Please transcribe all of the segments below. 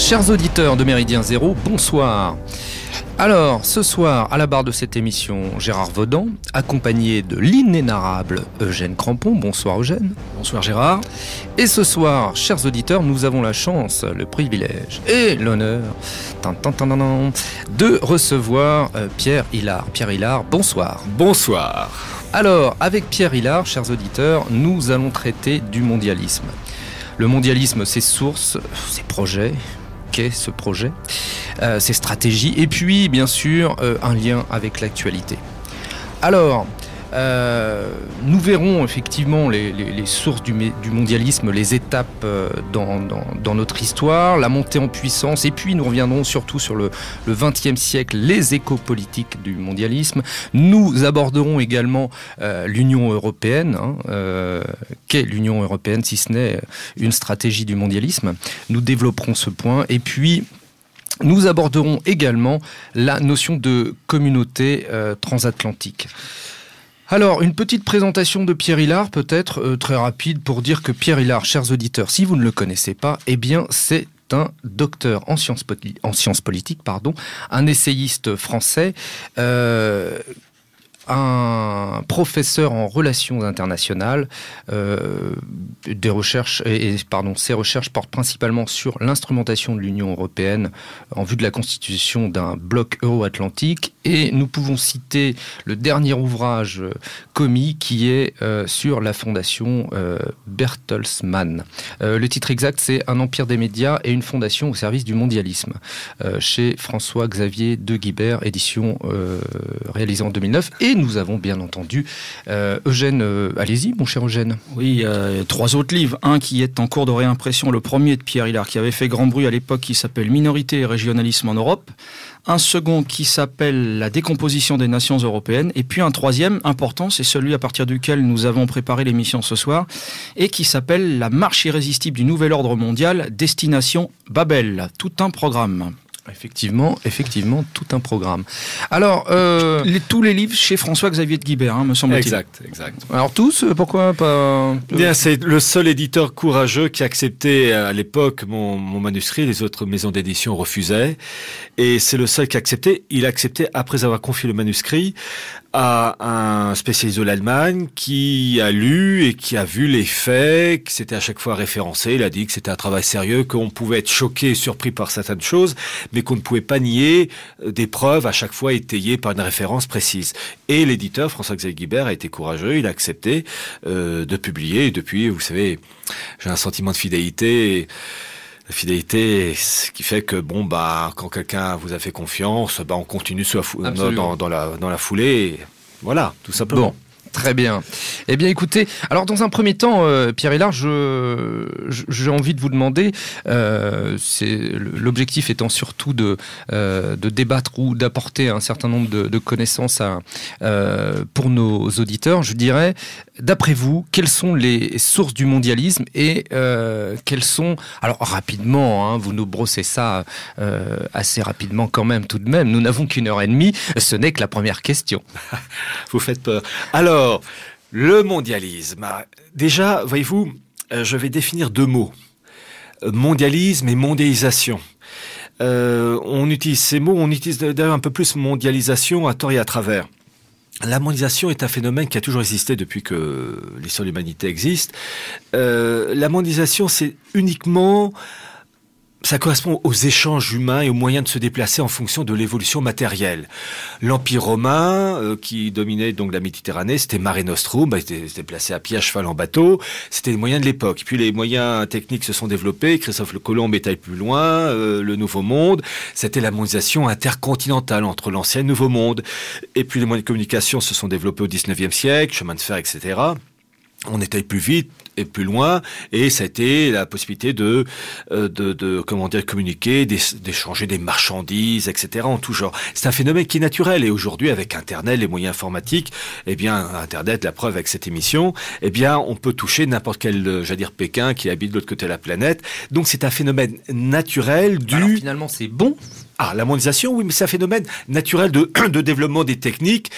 Chers auditeurs de Méridien Zéro, bonsoir. Alors, ce soir, à la barre de cette émission, Gérard Vaudan, accompagné de l'inénarrable Eugène Crampon. Bonsoir Eugène. Bonsoir Gérard. Et ce soir, chers auditeurs, nous avons la chance, le privilège et l'honneur de recevoir Pierre Hilard. Pierre Hilard, bonsoir. Bonsoir. Alors, avec Pierre Hilard, chers auditeurs, nous allons traiter du mondialisme. Le mondialisme, ses sources, ses projets. Qu'est ce projet, ses stratégies, et puis bien sûr un lien avec l'actualité. Alors, nous verrons effectivement les sources du mondialisme, les étapes dans notre histoire, la montée en puissance, et puis nous reviendrons surtout sur le XXe siècle, les échos politiques du mondialisme. Nous aborderons également l'Union européenne, qu'est l'Union européenne si ce n'est une stratégie du mondialisme. Nous développerons ce point, et puis nous aborderons également la notion de communauté transatlantique. Alors, une petite présentation de Pierre Hilard, peut-être très rapide, pour dire que Pierre Hilard, chers auditeurs, si vous ne le connaissez pas, eh bien, c'est un docteur en sciences politiques, un essayiste français, un professeur en relations internationales. Ses recherches portent principalement sur l'instrumentation de l'Union européenne en vue de la constitution d'un bloc euro-atlantique. Et nous pouvons citer le dernier ouvrage commis qui est sur la fondation Bertelsmann. Le titre exact, c'est « Un empire des médias et une fondation au service du mondialisme » chez François-Xavier de Guibert, édition réalisée en 2009. Et nous avons bien entendu Eugène. Allez-y, mon cher Eugène. Oui, trois autres livres. Un qui est en cours de réimpression, le premier de Pierre Hilard, qui avait fait grand bruit à l'époque, qui s'appelle « Minorité et régionalisme en Europe ». Un second qui s'appelle « La décomposition des nations européennes ». Et puis un troisième important, c'est celui à partir duquel nous avons préparé l'émission ce soir, et qui s'appelle « La marche irrésistible du nouvel ordre mondial, destination Babel ». Tout un programme. Effectivement, tout un programme. Alors, tous les livres chez François-Xavier de Guibert, me semble-t-il. Exact. Alors tous, pourquoi pas Bien, c'est le seul éditeur courageux qui acceptait à l'époque mon manuscrit. Les autres maisons d'édition refusaient. Et c'est le seul qui acceptait. Il a accepté après avoir confié le manuscrit à un spécialiste de l'Allemagne qui a lu et qui a vu les faits, qui s'était à chaque fois référencé. Il a dit que c'était un travail sérieux, qu'on pouvait être choqué et surpris par certaines choses, mais qu'on ne pouvait pas nier des preuves à chaque fois étayées par une référence précise. Et l'éditeur, François-Xavier Guibert, a été courageux, il a accepté de publier. Et depuis, vous savez, j'ai un sentiment de fidélité. La fidélité, ce qui fait que quand quelqu'un vous a fait confiance, on continue dans la foulée. Voilà, tout simplement. Bon. Très bien. Eh bien, écoutez, alors dans un premier temps, Pierre Hilard, j'ai envie de vous demander, l'objectif étant surtout de débattre ou d'apporter un certain nombre de connaissances pour nos auditeurs, je dirais, d'après vous, quelles sont les sources du mondialisme et quelles sont... Alors rapidement, vous nous brossez ça assez rapidement quand même, tout de même, nous n'avons qu'une heure et demie, ce n'est que la première question. Vous faites peur. Alors, le mondialisme. Déjà, voyez-vous, je vais définir deux mots. Mondialisme et mondialisation. On utilise ces mots, on utilise d'ailleurs un peu plus mondialisation à tort et à travers. La mondialisation est un phénomène qui a toujours existé depuis que l'histoire de l'humanité existe. La mondialisation, c'est uniquement... Ça correspond aux échanges humains et aux moyens de se déplacer en fonction de l'évolution matérielle. L'Empire romain, qui dominait donc la Méditerranée, c'était Mare Nostrum, il se déplaçait à pied, à cheval, en bateau. C'était les moyens de l'époque. Puis les moyens techniques se sont développés. Christophe Colomb est allé plus loin. Le Nouveau Monde, c'était la mondialisation intercontinentale entre l'ancien et le Nouveau Monde. Et puis les moyens de communication se sont développés au XIXe siècle, chemin de fer, etc. On est allé plus vite et plus loin, et ça a été la possibilité de communiquer, d'échanger des marchandises, etc. en tout genre. C'est un phénomène qui est naturel, et aujourd'hui, avec Internet, les moyens informatiques, Internet, la preuve avec cette émission, on peut toucher n'importe quel, Pékin qui habite de l'autre côté de la planète. Donc c'est un phénomène naturel Alors finalement, c'est bon. La mondialisation, oui, mais c'est un phénomène naturel de développement des techniques,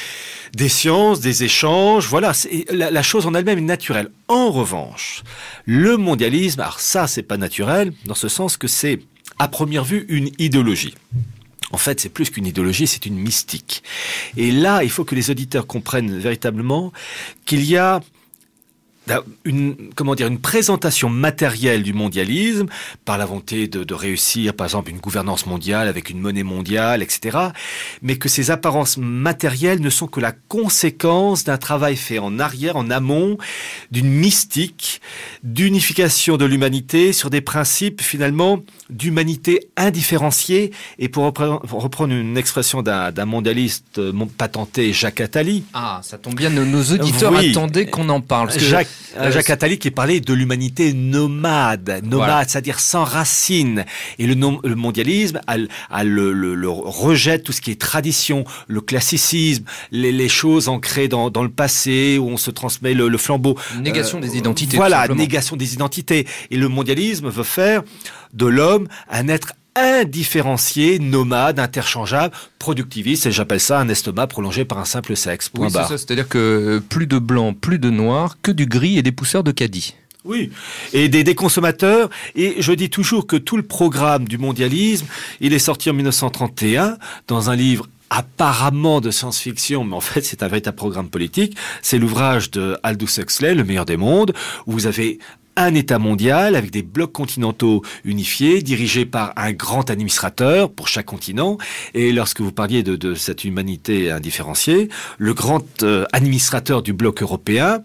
des sciences, des échanges. Voilà, la chose en elle-même est naturelle. En revanche, le mondialisme, alors ça, c'est pas naturel, dans ce sens que c'est à première vue une idéologie. En fait, c'est plus qu'une idéologie, c'est une mystique. Et là, il faut que les auditeurs comprennent véritablement qu'il y a une présentation matérielle du mondialisme par la volonté de réussir, par exemple, une gouvernance mondiale avec une monnaie mondiale, etc. Mais que ces apparences matérielles ne sont que la conséquence d'un travail fait en arrière, en amont, d'une mystique, d'unification de l'humanité sur des principes, finalement, d'humanité indifférenciée. Et pour reprendre une expression d'un mondialiste patenté, Jacques Attali. Ah, ça tombe bien, nos auditeurs attendaient qu'on en parle. Parce que Jacques Attali qui parlait de l'humanité nomade, voilà. C'est-à-dire sans racines. Et le mondialisme le rejette tout ce qui est tradition, le classicisme, les choses ancrées dans le passé où on se transmet le flambeau. Négation des identités. Voilà, négation des identités. Et le mondialisme veut faire de l'homme un être indifférencié, nomade, interchangeable, productiviste, et j'appelle ça un estomac prolongé par un simple sexe. Point oui, c'est ça, c'est-à-dire que plus de blanc, plus de noir, que du gris et des pousseurs de caddie. Oui, et des consommateurs, et je dis toujours que tout le programme du mondialisme, il est sorti en 1931 dans un livre apparemment de science-fiction, mais en fait c'est un véritable programme politique, c'est l'ouvrage de Aldous Huxley, Le meilleur des mondes, où vous avez un État mondial avec des blocs continentaux unifiés, dirigés par un grand administrateur pour chaque continent. Et lorsque vous parliez de cette humanité indifférenciée, le grand administrateur du bloc européen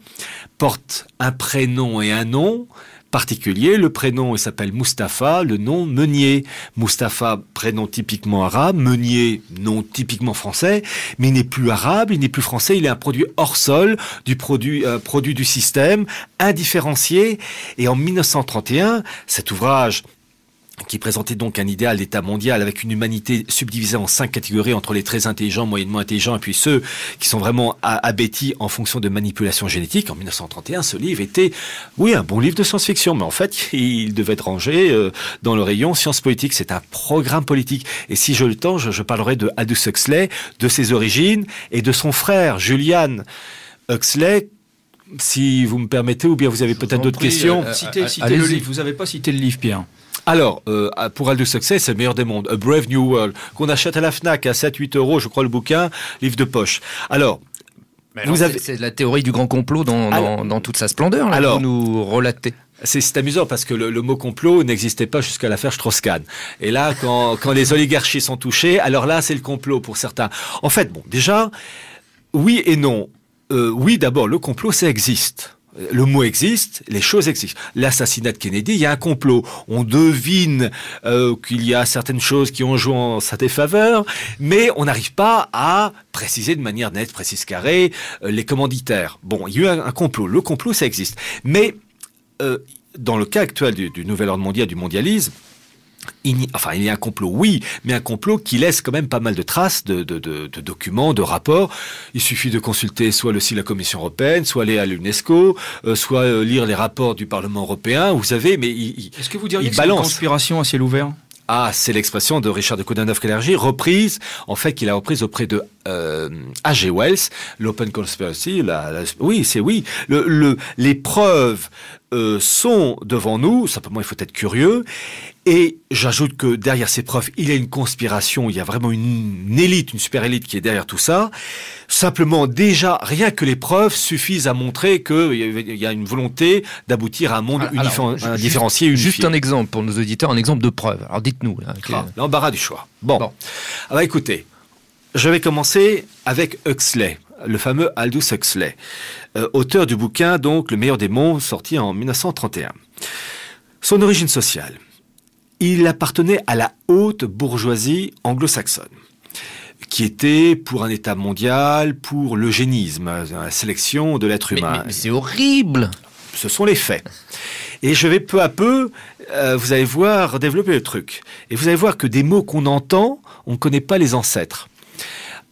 porte un prénom et un nom particulier. Le prénom, il s'appelle Mustapha, le nom Meunier. Mustapha, prénom typiquement arabe, Meunier, nom typiquement français, mais il n'est plus arabe, il n'est plus français, il est un produit hors sol, produit du système, indifférencié. Et en 1931, cet ouvrage qui présentait donc un idéal d'État mondial avec une humanité subdivisée en 5 catégories entre les très intelligents, moyennement intelligents et puis ceux qui sont vraiment abétis en fonction de manipulation génétique. En 1931, ce livre était, oui, un bon livre de science-fiction, mais en fait, il devait être rangé dans le rayon sciences politiques. C'est un programme politique. Et si j'ai le temps, je parlerai de Aldous Huxley, de ses origines et de son frère, Julian Huxley. Si vous me permettez, ou bien vous avez peut-être d'autres questions. Citez le livre. Vous n'avez pas cité le livre, Pierre. Alors, pour Aldous Huxley, c'est le meilleur des mondes. A Brave New World, qu'on achète à la FNAC à 7-8 euros, je crois, le bouquin, livre de poche. Alors, c'est la théorie du grand complot dans toute sa splendeur, là, que vous nous relatez. C'est amusant parce que le mot complot n'existait pas jusqu'à l'affaire Strauss-Kahn. Et là, quand les oligarchies sont touchées, alors là, c'est le complot pour certains. En fait, bon, déjà, oui et non. Oui, d'abord, le complot, ça existe. Le mot existe, les choses existent. L'assassinat de Kennedy, il y a un complot. On devine qu'il y a certaines choses qui ont joué en sa défaveur, mais on n'arrive pas à préciser de manière nette, précise, carrée, les commanditaires. Bon, il y a eu un complot. Le complot, ça existe. Mais dans le cas actuel du nouvel ordre mondial, du mondialisme, il y a un complot, oui, mais un complot qui laisse quand même pas mal de traces, de documents, de rapports. Il suffit de consulter soit le site de la Commission européenne, soit aller à l'UNESCO, soit lire les rapports du Parlement européen. Vous savez, mais est-ce que vous diriez que c'est une conspiration à ciel ouvert ? Ah, c'est l'expression de Richard de Coudenhove-Kalergi, reprise, en fait, qu'il a reprise auprès de H.G. Wells, l'Open Conspiracy. Oui. Les preuves sont devant nous. Simplement, il faut être curieux. Et j'ajoute que derrière ces preuves, il y a une conspiration. Il y a vraiment une élite, une super élite qui est derrière tout ça. Simplement, déjà, rien que les preuves suffisent à montrer qu'il y a une volonté d'aboutir à un monde différencié, unifié. Juste un exemple pour nos auditeurs, un exemple de preuve. Alors dites-nous. L'embarras du choix. Bon. Alors écoutez, je vais commencer avec Huxley, le fameux Aldous Huxley, auteur du bouquin, donc, Le meilleur des mondes, sorti en 1931. Son origine sociale. Il appartenait à la haute bourgeoisie anglo-saxonne, qui était pour un État mondial, pour l'eugénisme, la sélection de l'être humain. Mais c'est horrible! Ce sont les faits. Et je vais peu à peu, vous allez voir, développer le truc. Et vous allez voir que des mots qu'on entend, on ne connaît pas les ancêtres.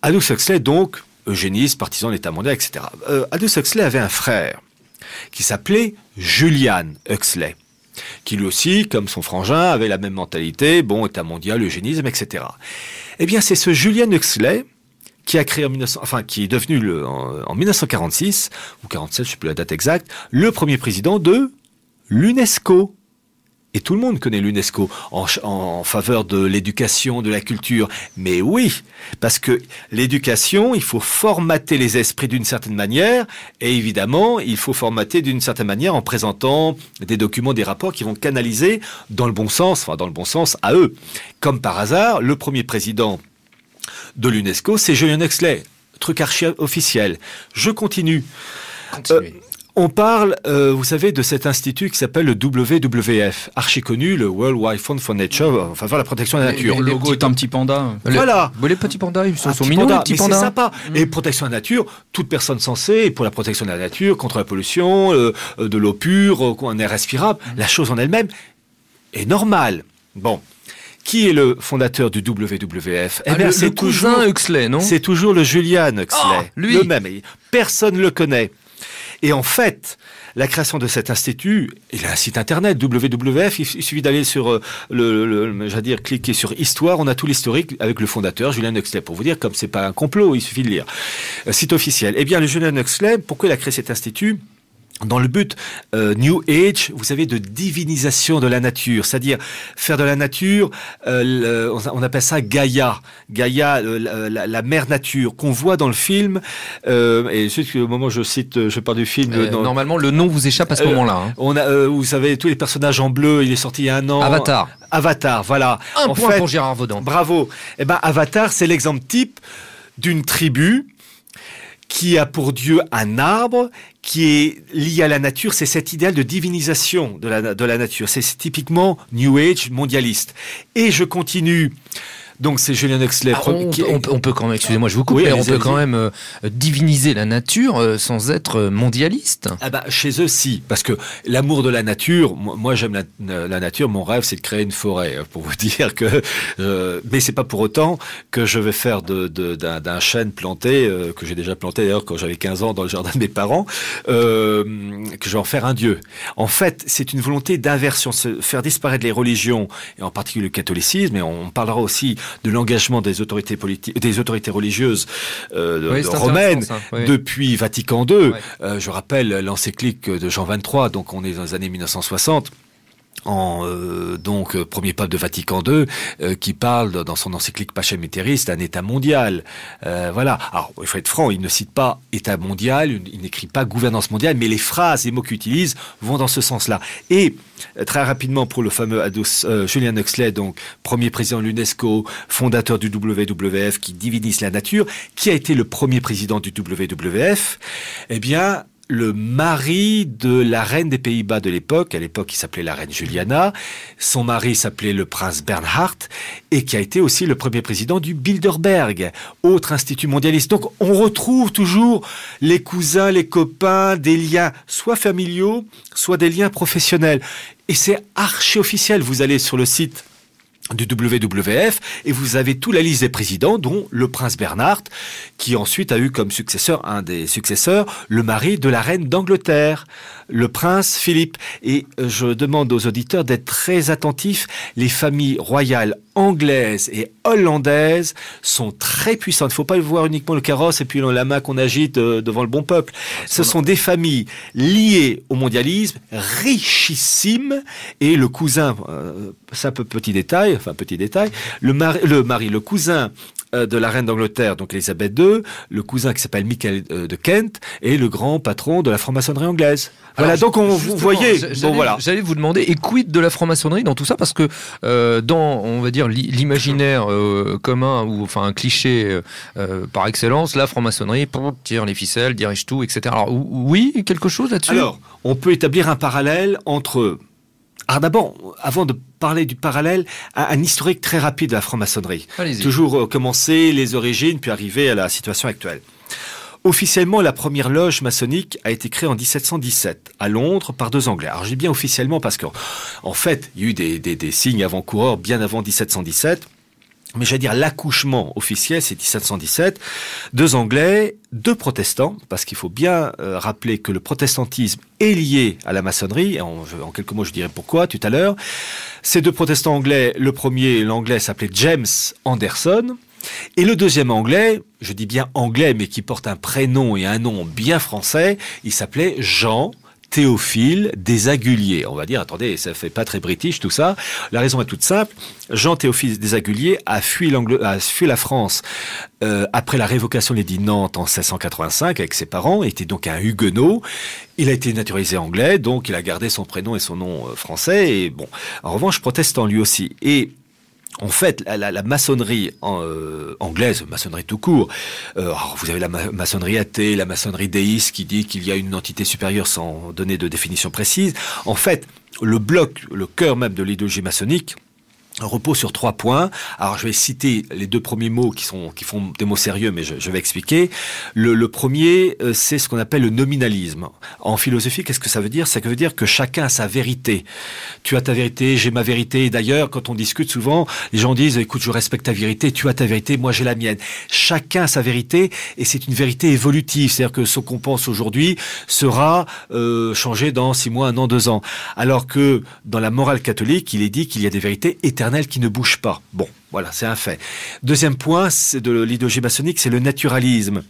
Aldous Huxley, donc, eugéniste, partisan de l'État mondial, etc. Aldous Huxley avait un frère qui s'appelait Julian Huxley, qui lui aussi, comme son frangin, avait la même mentalité, bon, État mondial, eugénisme, etc. Eh bien, c'est ce Julian Huxley qui a créé qui est devenu en 1946, ou 47, je ne sais plus la date exacte, le premier président de l'UNESCO. Et tout le monde connaît l'UNESCO en faveur de l'éducation, de la culture. Mais oui, parce que l'éducation, il faut formater les esprits d'une certaine manière. Et évidemment, il faut formater d'une certaine manière en présentant des documents, des rapports qui vont canaliser dans le bon sens, enfin dans le bon sens à eux. Comme par hasard, le premier président de l'UNESCO, c'est Julian Huxley. Truc archi officiel. Je continue. On parle, vous savez, de cet institut qui s'appelle le WWF, archi connu, le World Wide Fund for Nature, enfin la protection de la nature. Le logo est un petit panda. Voilà. Les petits pandas, ils sont mignons, panda, les petits mais pandas. c'est sympa. Et protection de la nature, toute personne censée, pour la protection de la nature, contre la pollution, de l'eau pure, un air respirable, la chose en elle-même est normale. Bon. Qui est le fondateur du WWF? Eh bien, c'est le cousin Huxley, non? C'est toujours le Julian Huxley. Lui. Le même. Personne ne le connaît. Et en fait, la création de cet institut, il a un site internet, WWF, il suffit d'aller sur j'allais dire, cliquer sur Histoire, on a tout l'historique avec le fondateur, Julian Huxley, pour vous dire, comme c'est pas un complot, il suffit de lire. Site officiel. Eh bien, le Julian Huxley, pourquoi il a créé cet institut? Dans le but New Age, vous savez, de divinisation de la nature, c'est-à-dire faire de la nature, on appelle ça Gaïa, la mère nature qu'on voit dans le film. Et juste au moment où je parle du film, normalement le nom vous échappe à ce moment-là. Hein. On a, vous savez, tous les personnages en bleu. Il est sorti il y a un an. Avatar, voilà. Un point pour Gérard Vaudin. Bravo. Eh ben, Avatar, c'est l'exemple type d'une tribu qui a pour Dieu un arbre, qui est lié à la nature. C'est cet idéal de divinisation de la nature. C'est typiquement New Age mondialiste. Et je continue. Donc c'est Julian Huxley. On peut quand même, excusez-moi, je vous coupe, mais on peut quand même diviniser la nature sans être mondialiste. Ah bah, chez eux, si, parce que l'amour de la nature, moi j'aime la nature, mon rêve c'est de créer une forêt, pour vous dire que, mais c'est pas pour autant que je vais faire d'un chêne planté, que j'ai déjà planté d'ailleurs quand j'avais 15 ans dans le jardin de mes parents, que je vais en faire un dieu. En fait, c'est une volonté d'inversion, faire disparaître les religions, et en particulier le catholicisme, et on parlera aussi de l'engagement des autorités politiques, des autorités religieuses romaines depuis Vatican II. Ouais. Je rappelle l'encyclique de Jean XXIII, donc on est dans les années 1960. Donc premier pape de Vatican II qui parle dans son encyclique Pacem in Terris d'un État mondial. Voilà. Alors il faut être franc, il ne cite pas État mondial, il n'écrit pas gouvernance mondiale, mais les phrases, les mots qu'il utilise vont dans ce sens-là. Et très rapidement pour le fameux Julian Huxley, donc premier président de l'UNESCO, fondateur du WWF qui divinise la nature, qui a été le premier président du WWF, eh bien le mari de la reine des Pays-Bas de l'époque, à l'époque il s'appelait la reine Juliana, son mari s'appelait le prince Bernhard, et qui a été aussi le premier président du Bilderberg, autre institut mondialiste. Donc on retrouve toujours les cousins, les copains, des liens soit familiaux, soit des liens professionnels. Et c'est archi officiel, vous allez sur le site du WWF et vous avez toute la liste des présidents, dont le prince Bernhard, qui ensuite a eu comme successeur, un des successeurs, le mari de la reine d'Angleterre, le prince Philippe. Et je demande aux auditeurs d'être très attentifs. Les familles royales anglaises et hollandaises sont très puissantes. Il ne faut pas voir uniquement le carrosse et puis la main qu'on agite devant le bon peuple. Ce sont des familles liées au mondialisme, richissimes, et le cousin, c'est un peu petit détail, le cousin de la reine d'Angleterre, donc Elisabeth II, le cousin qui s'appelle Michael de Kent, et le grand patron de la franc-maçonnerie anglaise. Voilà, donc vous voyez. J'allais vous demander, et quid de la franc-maçonnerie dans tout ça, parce que dans, on va dire, l'imaginaire commun, ou enfin un cliché par excellence, la franc-maçonnerie tire les ficelles, dirige tout, etc. Alors oui, quelque chose là-dessus? Alors, on peut établir un parallèle entre... Alors d'abord, avant de parler du parallèle, un historique très rapide de la franc-maçonnerie. Toujours commencer les origines, puis arriver à la situation actuelle. Officiellement, la première loge maçonnique a été créée en 1717 à Londres par 2 Anglais. Alors je dis bien officiellement parce qu'en fait, il y a eu des signes avant-coureurs bien avant 1717. Mais j'allais dire l'accouchement officiel, c'est 1717. 2 Anglais, 2 protestants, parce qu'il faut bien rappeler que le protestantisme est lié à la maçonnerie. En quelques mots, je dirais pourquoi tout à l'heure. Ces 2 protestants anglais, le premier, l'anglais s'appelait James Anderson. Et le deuxième anglais, je dis bien anglais, mais qui porte un prénom et un nom bien français, il s'appelait Jean Théophile Desaguliers. On va dire, attendez, ça fait pas très british tout ça. La raison est toute simple. Jean Théophile Desaguliers a fui la France après la révocation de l'édit de Nantes en 1685 avec ses parents. Il était donc un huguenot. Il a été naturalisé anglais, donc il a gardé son prénom et son nom français. Et bon, en revanche, protestant lui aussi. Et en fait, la maçonnerie anglaise, maçonnerie tout court, vous avez la maçonnerie athée, la maçonnerie déiste qui dit qu'il y a une entité supérieure sans donner de définition précise. En fait, le cœur même de l'idéologie maçonnique, repose sur 3 points. Alors, je vais citer les 2 premiers mots qui font des mots sérieux, mais je vais expliquer. Le premier, c'est ce qu'on appelle le nominalisme. En philosophie, qu'est-ce que ça veut dire? Ça veut dire que chacun a sa vérité. Tu as ta vérité, j'ai ma vérité. D'ailleurs, quand on discute souvent, les gens disent, écoute, je respecte ta vérité, tu as ta vérité, moi j'ai la mienne. Chacun a sa vérité, et c'est une vérité évolutive. C'est-à-dire que ce qu'on pense aujourd'hui sera changé dans 6 mois, 1 an, 2 ans. Alors que dans la morale catholique, il est dit qu'il y a des vérités éternelles qui ne bouge pas. Bon, voilà, c'est un fait. Deuxième point de l'idéologie maçonnique, c'est le naturalisme.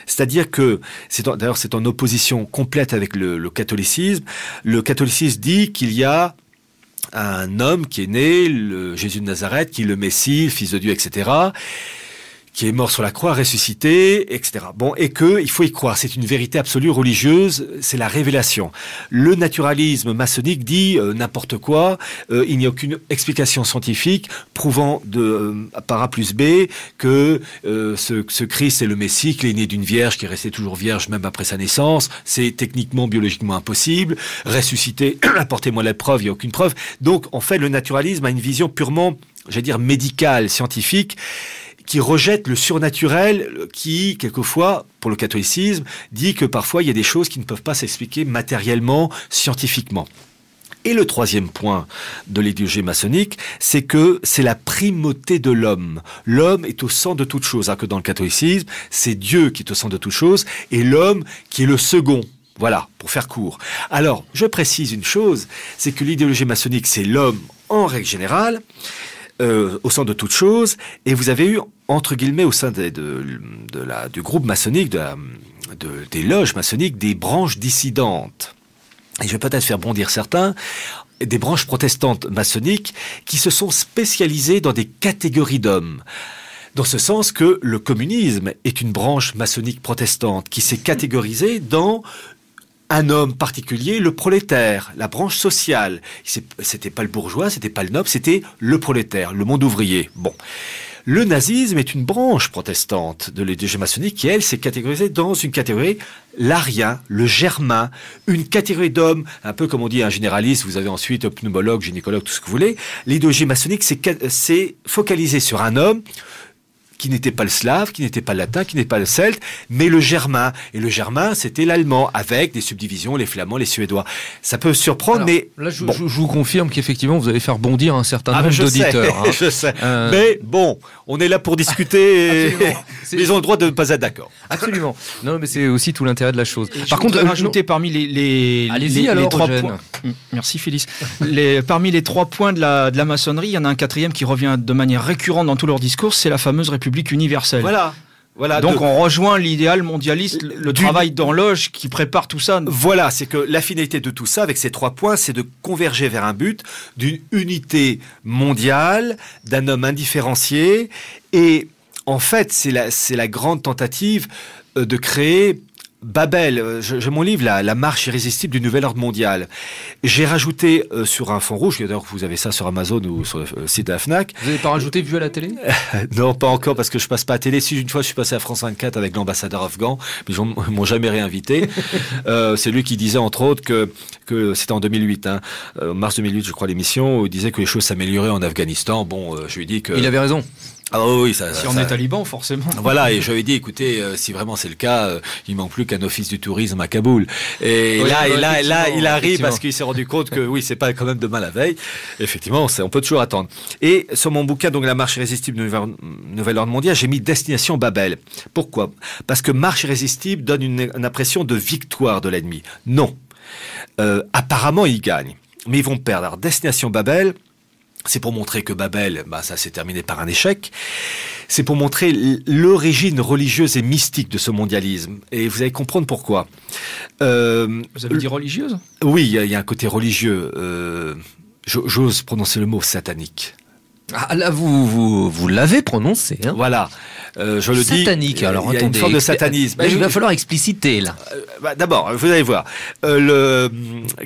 C'est-à-dire que, d'ailleurs c'est en opposition complète avec le catholicisme. Le catholicisme dit qu'il y a un homme qui est né, Jésus de Nazareth, qui est le Messie, le Fils de Dieu, etc., qui est mort sur la croix, ressuscité, etc. Bon, et il faut y croire. C'est une vérité absolue religieuse, c'est la révélation. Le naturalisme maçonnique dit n'importe quoi, il n'y a aucune explication scientifique prouvant par A plus B que ce Christ est le Messie, qu'il est né d'une vierge, qui est resté toujours vierge même après sa naissance. C'est techniquement, biologiquement impossible. Ressuscité, apportez-moi la preuve, il n'y a aucune preuve. Donc, en fait, le naturalisme a une vision purement, j'allais dire, médicale, scientifique, qui rejette le surnaturel, qui, quelquefois, pour le catholicisme, dit que parfois il y a des choses qui ne peuvent pas s'expliquer matériellement, scientifiquement. Et le troisième point de l'idéologie maçonnique, c'est que c'est la primauté de l'homme. L'homme est au centre de toute chose, alors que dans le catholicisme, c'est Dieu qui est au centre de toute chose, et l'homme qui est le second. Voilà, pour faire court. Alors, je précise une chose, c'est que l'idéologie maçonnique, c'est l'homme en règle générale, au centre de toute chose, et vous avez eu, entre guillemets, au sein du groupe maçonnique, des loges maçonniques, des branches dissidentes. Et je vais peut-être faire bondir certains, des branches protestantes maçonniques qui se sont spécialisées dans des catégories d'hommes. Dans ce sens que le communisme est une branche maçonnique protestante qui s'est catégorisée dans un homme particulier, le prolétaire, la branche sociale. C'était pas le bourgeois, c'était pas le noble, c'était le prolétaire, le monde ouvrier. Bon. Le nazisme est une branche protestante de l'idéologie maçonnique qui, elle, s'est catégorisée dans une catégorie l'arien, le germain, une catégorie d'hommes, un peu comme on dit un généraliste, vous avez ensuite pneumologue, gynécologue, tout ce que vous voulez. L'idéologie maçonnique s'est focalisée sur un homme qui n'était pas le slave, qui n'était pas le latin, qui n'était pas le celte, mais le germain. Et le germain, c'était l'allemand, avec des subdivisions, les flamands, les suédois. Ça peut surprendre, alors, mais... Là, je vous confirme qu'effectivement, vous allez faire bondir un certain nombre d'auditeurs. Hein. Je sais, mais bon, on est là pour discuter, et ils ont le droit de ne pas être d'accord. Absolument. Non, mais c'est aussi tout l'intérêt de la chose. Par contre, rajouter parmi les 3 points... Merci Phyllis. Parmi les 3 points de la maçonnerie, il y en a un 4e qui revient de manière récurrente dans tout leur discours, c'est la fameuse République universelle. Voilà. Donc on rejoint l'idéal mondialiste, le travail d'horloge qui prépare tout ça. Voilà, c'est que la finalité de tout ça, avec ces 3 points, c'est de converger vers un but d'une unité mondiale, d'un homme indifférencié. Et en fait, c'est la grande tentative de créer Babel. J'ai mon livre, la marche irrésistible du nouvel ordre mondial. J'ai rajouté sur un fond rouge, d'ailleurs vous avez ça sur Amazon ou sur le site de la Fnac. Vous n'avez pas rajouté vu à la télé? Non, pas encore, parce que je passe pas à télé. Si une fois je suis passé à France 24 avec l'ambassadeur afghan, mais ils m'ont jamais réinvité. C'est lui qui disait entre autres que c'était en 2008, mars 2008 je crois l'émission, où il disait que les choses s'amélioraient en Afghanistan. Bon, je lui ai dit que... Il avait raison. Ah oui, si on est taliban, forcément. Voilà, et je lui ai dit, écoutez, si vraiment c'est le cas, il manque plus qu'un office du tourisme à Kaboul. Et oui, là, il arrive parce qu'il s'est rendu compte que oui, c'est pas quand même demain la veille. Effectivement, on peut toujours attendre. Et sur mon bouquin, donc la marche irrésistible du nouvel ordre mondial, j'ai mis Destination Babel. Pourquoi? Parce que marche irrésistible donne une impression de victoire de l'ennemi. Non. Apparemment, ils gagnent. Mais ils vont perdre. Alors, Destination Babel, C'est pour montrer que Babel, ça s'est terminé par un échec. C'est pour montrer l'origine religieuse et mystique de ce mondialisme. Et vous allez comprendre pourquoi. Vous avez dit religieuse ? Oui, il y a un côté religieux. J'ose prononcer le mot satanique. Ah là, vous l'avez prononcé. Hein. Voilà. Je le dis. Satanique. Alors, il y a une forme de satanisme. Il va falloir expliciter là. D'abord, vous allez voir.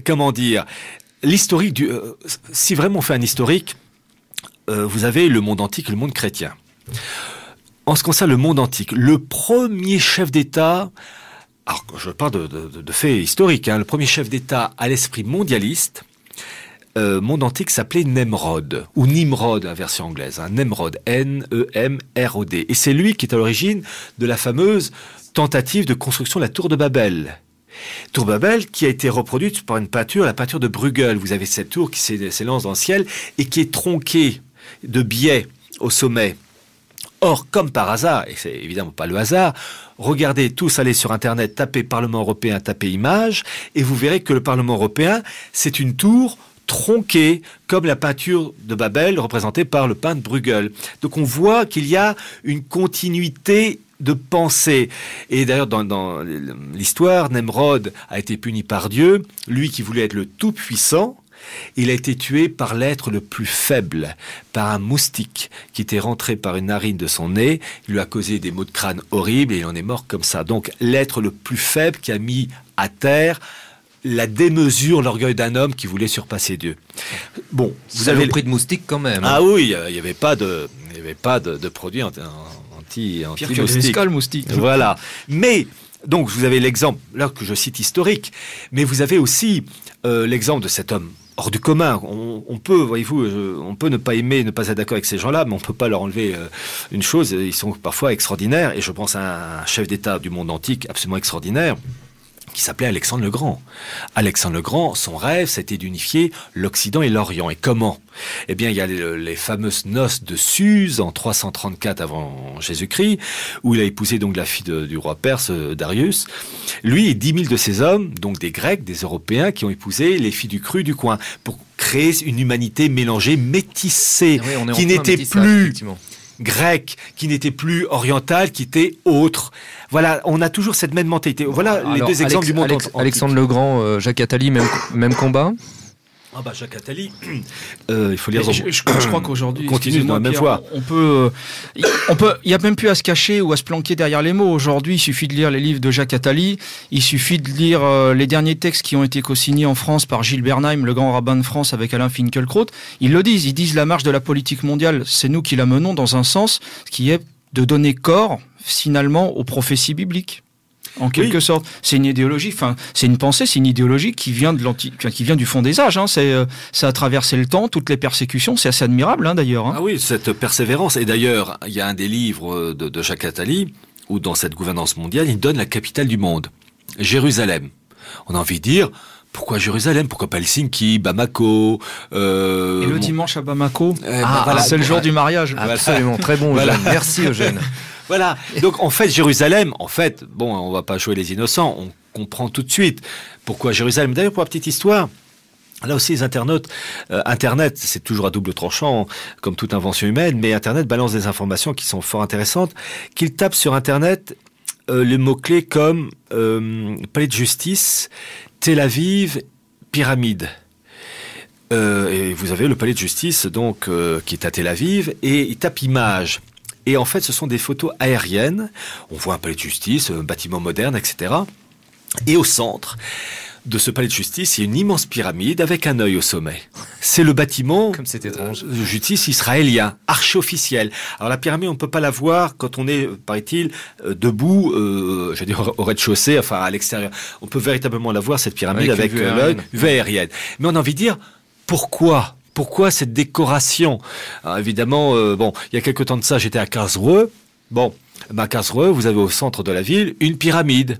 Comment dire ? L'historique si vraiment on fait un historique, vous avez le monde antique et le monde chrétien. En ce qui concerne le monde antique, le premier chef d'État, alors je parle de faits historiques, le premier chef d'État à l'esprit mondialiste, monde antique s'appelait Nemrod, ou Nimrod, la version anglaise, Nemrod, N-E-M-R-O-D. Et c'est lui qui est à l'origine de la fameuse tentative de construction de la tour de Babel. Tour Babel qui a été reproduite par une peinture, la peinture de Bruegel. Vous avez cette tour qui s'élance dans le ciel et qui est tronquée de biais au sommet. Or, comme par hasard, et c'est évidemment pas le hasard, regardez tous, allez sur Internet, tapez Parlement européen, tapez images, et vous verrez que le Parlement européen, c'est une tour tronquée, comme la peinture de Babel représentée par le peintre Bruegel. Donc on voit qu'il y a une continuité de pensée. Et d'ailleurs, dans l'histoire, Nemrod a été puni par Dieu, lui qui voulait être le Tout-Puissant. Il a été tué par l'être le plus faible, par un moustique qui était rentré par une narine de son nez. Il lui a causé des maux de crâne horribles et il en est mort comme ça. Donc l'être le plus faible qui a mis à terre la démesure, l'orgueil d'un homme qui voulait surpasser Dieu. Bon, vous avez le prix de moustique quand même. Ah oui, il n'y avait pas de produit Pire que l'escale moustique. Voilà. Mais, donc, vous avez l'exemple, là que je cite historique, mais vous avez aussi l'exemple de cet homme hors du commun. On peut, voyez-vous, on peut ne pas aimer, ne pas être d'accord avec ces gens-là, mais on ne peut pas leur enlever une chose, ils sont parfois extraordinaires, et je pense à un chef d'État du monde antique absolument extraordinaire, qui s'appelait Alexandre le Grand. Alexandre le Grand, son rêve, c'était d'unifier l'Occident et l'Orient. Et comment ? Eh bien, il y a les fameuses noces de Suse en 334 avant Jésus-Christ, où il a épousé donc la fille du roi perse Darius. Lui et 10 000 de ses hommes, donc des Grecs, des Européens, qui ont épousé les filles du cru du coin, pour créer une humanité mélangée, métissée, oui, qui n'était plus grec, qui n'était plus oriental, qui était autre. Voilà, on a toujours cette même mentalité. Voilà les deux exemples du monde antique. Alexandre le Grand, Jacques Attali, même combat. Ah bah Jacques Attali, il faut lire. Je crois qu'aujourd'hui, continue dans la même voie. Il y a même plus à se cacher ou à se planquer derrière les mots. Aujourd'hui, il suffit de lire les livres de Jacques Attali. Il suffit de lire les derniers textes qui ont été co-signés en France par Gilles Bernheim, le grand rabbin de France, avec Alain Finkielkraut. Ils le disent. Ils disent la marche de la politique mondiale, c'est nous qui la menons dans un sens qui est de donner corps finalement aux prophéties bibliques. En quelque sorte, c'est une idéologie, c'est une pensée, c'est une idéologie qui vient qui vient du fond des âges. Ça a traversé le temps, toutes les persécutions, c'est assez admirable d'ailleurs. Ah oui, cette persévérance. Et d'ailleurs, il y a un des livres de Jacques Attali où dans cette gouvernance mondiale, il donne la capitale du monde, Jérusalem. On a envie de dire. Pourquoi Jérusalem ? Pourquoi pas Helsinki, Bamako Et le dimanche à Bamako, voilà, c'est le jour du mariage. Absolument, très bon. Voilà. Eugène. Merci Eugène. Voilà. Donc en fait, Jérusalem, on va pas jouer les innocents, on comprend tout de suite pourquoi Jérusalem. D'ailleurs, pour la petite histoire, là aussi les internautes, Internet, c'est toujours à double tranchant, comme toute invention humaine, mais Internet balance des informations qui sont fort intéressantes, qu'ils tapent sur Internet les mots-clés comme palais de justice, Tel Aviv, pyramide. Et vous avez le palais de justice donc qui est à Tel Aviv et il tape images. Et en fait, ce sont des photos aériennes. On voit un palais de justice, un bâtiment moderne, etc. Et au centre de ce palais de justice, il y a une immense pyramide avec un œil au sommet. C'est le bâtiment comme c'est étrange. De justice israélien, archi-officiel. Alors la pyramide, on ne peut pas la voir quand on est, paraît-il, debout, au rez-de-chaussée, enfin à l'extérieur. On peut véritablement la voir, cette pyramide, avec l'œil, vue aérienne. Mais on a envie de dire, pourquoi ? Pourquoi cette décoration ? Alors, évidemment, il y a quelque temps de ça, j'étais à Karlsruhe. À Karlsruhe, vous avez au centre de la ville une pyramide.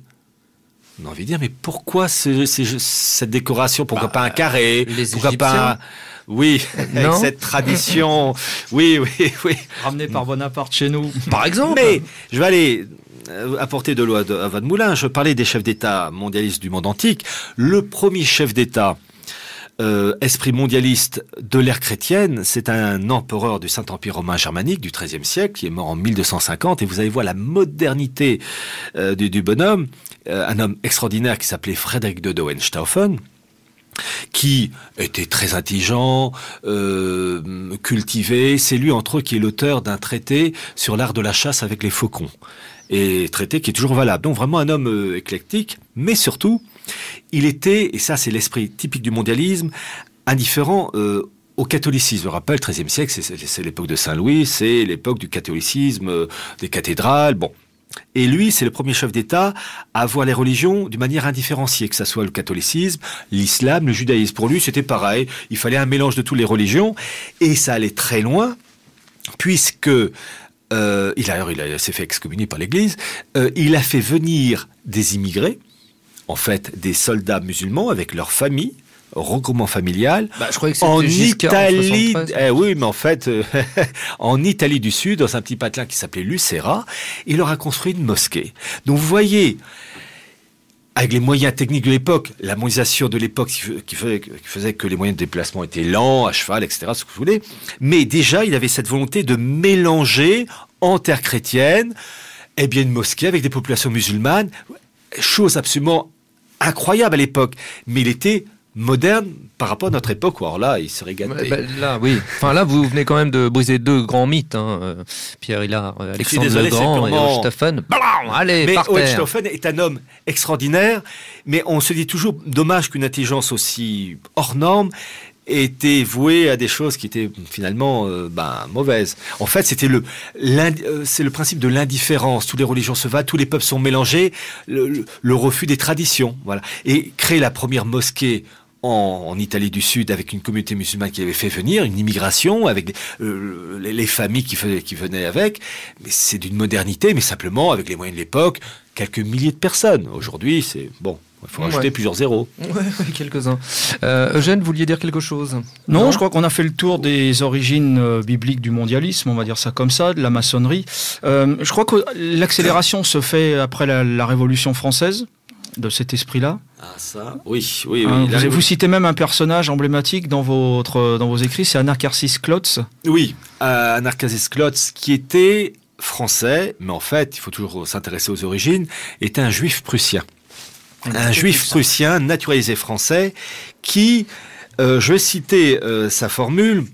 On a envie de dire, mais pourquoi cette décoration ? Pourquoi pas un carré ? Pourquoi pas Oui, avec cette tradition. Oui. Ramené par Bonaparte chez nous, par exemple. Mais je vais aller apporter de l'eau à votre moulin. Je parlais des chefs d'État mondialistes du monde antique. Le premier chef d'État esprit mondialiste de l'ère chrétienne, c'est un empereur du Saint-Empire romain germanique du XIIIe siècle, qui est mort en 1250, et vous allez voir la modernité du bonhomme, un homme extraordinaire qui s'appelait Frédéric de Hohenstaufen, qui était très intelligent, cultivé. C'est lui, entre autres, qui est l'auteur d'un traité sur l'art de la chasse avec les faucons. Et traité qui est toujours valable. Donc vraiment un homme éclectique, mais surtout, il était, et ça c'est l'esprit typique du mondialisme, indifférent au catholicisme. Je rappelle, le XIIIe siècle, c'est l'époque de Saint-Louis, c'est l'époque du catholicisme, des cathédrales, bon. Et lui, c'est le premier chef d'État à voir les religions d'une manière indifférenciée, que ça soit le catholicisme, l'islam, le judaïsme. Pour lui, c'était pareil. Il fallait un mélange de toutes les religions. Et ça allait très loin, puisque il s'est fait excommunier par l'Église. Il a fait venir des immigrés, en fait, des soldats musulmans avec leurs familles, regroupement familial. Je croyais que en Giscard, Italie, en oui, mais en fait, en Italie du Sud, dans un petit patelin qui s'appelait Lucera, il leur a construit une mosquée. Donc vous voyez, avec les moyens techniques de l'époque, la mondialisation de l'époque qui faisait que les moyens de déplacement étaient lents, à cheval, etc., ce que vous voulez, mais déjà, il avait cette volonté de mélanger en terre chrétienne, une mosquée avec des populations musulmanes, chose absolument incroyable à l'époque, mais il était moderne par rapport à notre époque, où alors là, il serait gâté. Là, oui. Enfin, là, vous venez quand même de briser deux grands mythes, hein. Pierre Hillard, Alexandre le Grand et Hohenstaufen. Allez, mais par terre. Hohenstaufen est un homme extraordinaire, mais on se dit toujours, dommage qu'une intelligence aussi hors norme était vouée à des choses qui étaient finalement mauvaises. En fait, c'est le principe de l'indifférence. Toutes les religions se valent, tous les peuples sont mélangés, le refus des traditions. Voilà. Et créer la première mosquée en Italie du Sud avec une communauté musulmane qui avait fait venir, une immigration avec les familles qui venaient avec, mais c'est d'une modernité, mais simplement avec les moyens de l'époque, quelques milliers de personnes. Aujourd'hui, c'est bon. Il faut rajouter plusieurs zéros. Oui, quelques-uns. Eugène, vous vouliez dire quelque chose? Non, je crois qu'on a fait le tour des origines bibliques du mondialisme, on va dire ça comme ça, de la maçonnerie. Je crois que l'accélération se fait après la Révolution française, de cet esprit-là. Ah ça, oui. Vous citez même un personnage emblématique dans vos écrits, c'est Anacharsis Klotz. Oui, Anacharsis Klotz, qui était français, mais en fait, il faut toujours s'intéresser aux origines, était un juif prussien. Un juif prussien naturalisé français qui, je vais citer sa formule,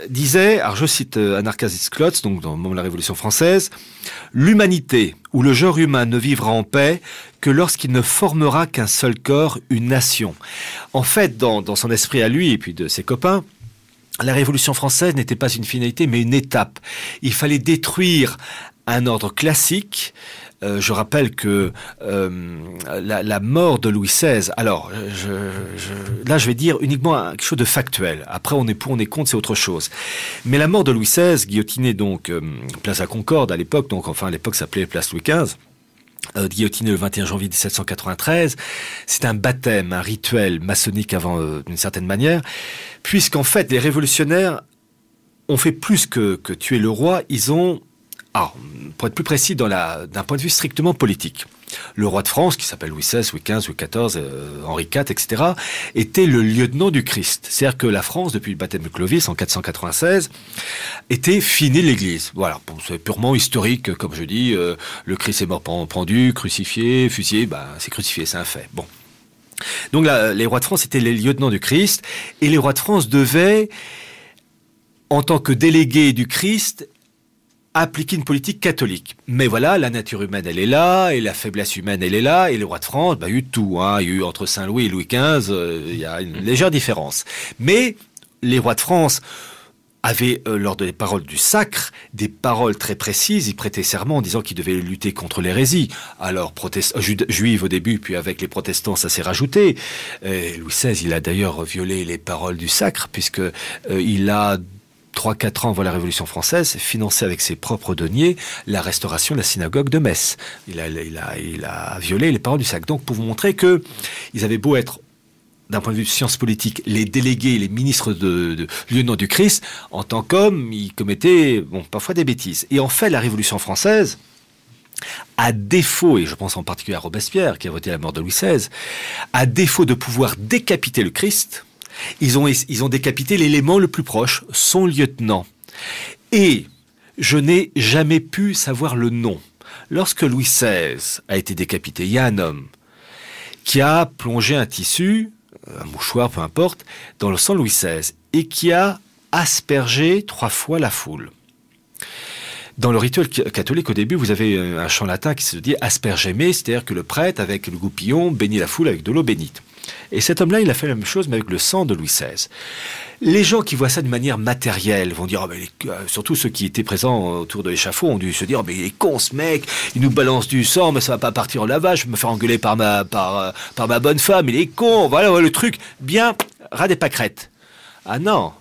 disait, alors je cite Anacharsis Klotz, donc dans le moment de la Révolution française, « L'humanité ou le genre humain ne vivra en paix que lorsqu'il ne formera qu'un seul corps, une nation. » En fait, dans son esprit à lui et puis de ses copains, la Révolution française n'était pas une finalité mais une étape. Il fallait détruire un ordre classique. Je rappelle que la mort de Louis XVI, alors là je vais dire uniquement quelque chose de factuel, après on est pour, on est contre, c'est autre chose, mais la mort de Louis XVI, guillotiné donc place à Concorde à l'époque, donc enfin à l'époque ça s'appelait place Louis XV, guillotiné le 21 janvier 1793, c'est un baptême, un rituel maçonnique avant d'une certaine manière, puisqu'en fait les révolutionnaires ont fait plus que tuer le roi, ils ont, pour être plus précis, d'un point de vue strictement politique. Le roi de France, qui s'appelle Louis XVI, Louis XV, Louis XIV, Henri IV, etc., était le lieutenant du Christ. C'est-à-dire que la France, depuis le baptême de Clovis en 496, était finie de l'Église. Voilà, c'est purement historique, comme je dis, le Christ est mort pendu, crucifié, fusillé, c'est crucifié, c'est un fait. Bon. Donc là, les rois de France étaient les lieutenants du Christ, et les rois de France devaient, en tant que délégués du Christ, appliquer une politique catholique. Mais voilà, la nature humaine, elle est là, et la faiblesse humaine, elle est là, et les rois de France, il y a eu tout. Il y a eu entre Saint-Louis et Louis XV, il y a une légère différence. Mais les rois de France avaient, lors des paroles du sacre, des paroles très précises. Ils prêtaient serment en disant qu'ils devaient lutter contre l'hérésie. Alors, juive au début, puis avec les protestants, ça s'est rajouté. Louis XVI, il a d'ailleurs violé les paroles du sacre, puisque il a 3-4 ans avant la Révolution française, financé avec ses propres deniers la restauration de la synagogue de Metz. Il a violé les paroles du sacre. Donc, pour vous montrer que ils avaient beau être, d'un point de vue de science politique, les délégués, les ministres de lieutenant du Christ, en tant qu'hommes, ils commettaient parfois des bêtises. Et en fait, la Révolution française, à défaut, et je pense en particulier à Robespierre qui a voté la mort de Louis XVI, à défaut de pouvoir décapiter le Christ, ils ont décapité l'élément le plus proche, son lieutenant. Et je n'ai jamais pu savoir le nom. Lorsque Louis XVI a été décapité, il y a un homme qui a plongé un tissu, un mouchoir, peu importe, dans le sang de Louis XVI, et qui a aspergé 3 fois la foule. Dans le rituel catholique, au début, vous avez un chant latin qui se dit « aspergeme », c'est-à-dire que le prêtre, avec le goupillon, bénit la foule avec de l'eau bénite. Et cet homme-là, il a fait la même chose, mais avec le sang de Louis XVI. Les gens qui voient ça de manière matérielle vont dire, oh, mais surtout ceux qui étaient présents autour de l'échafaud ont dû se dire, oh, mais il est con ce mec, il nous balance du sang, mais ça va pas partir au lavage, je vais me faire engueuler par ma bonne femme, il est con, voilà le truc, bien, ras des pâquerettes. Ah non.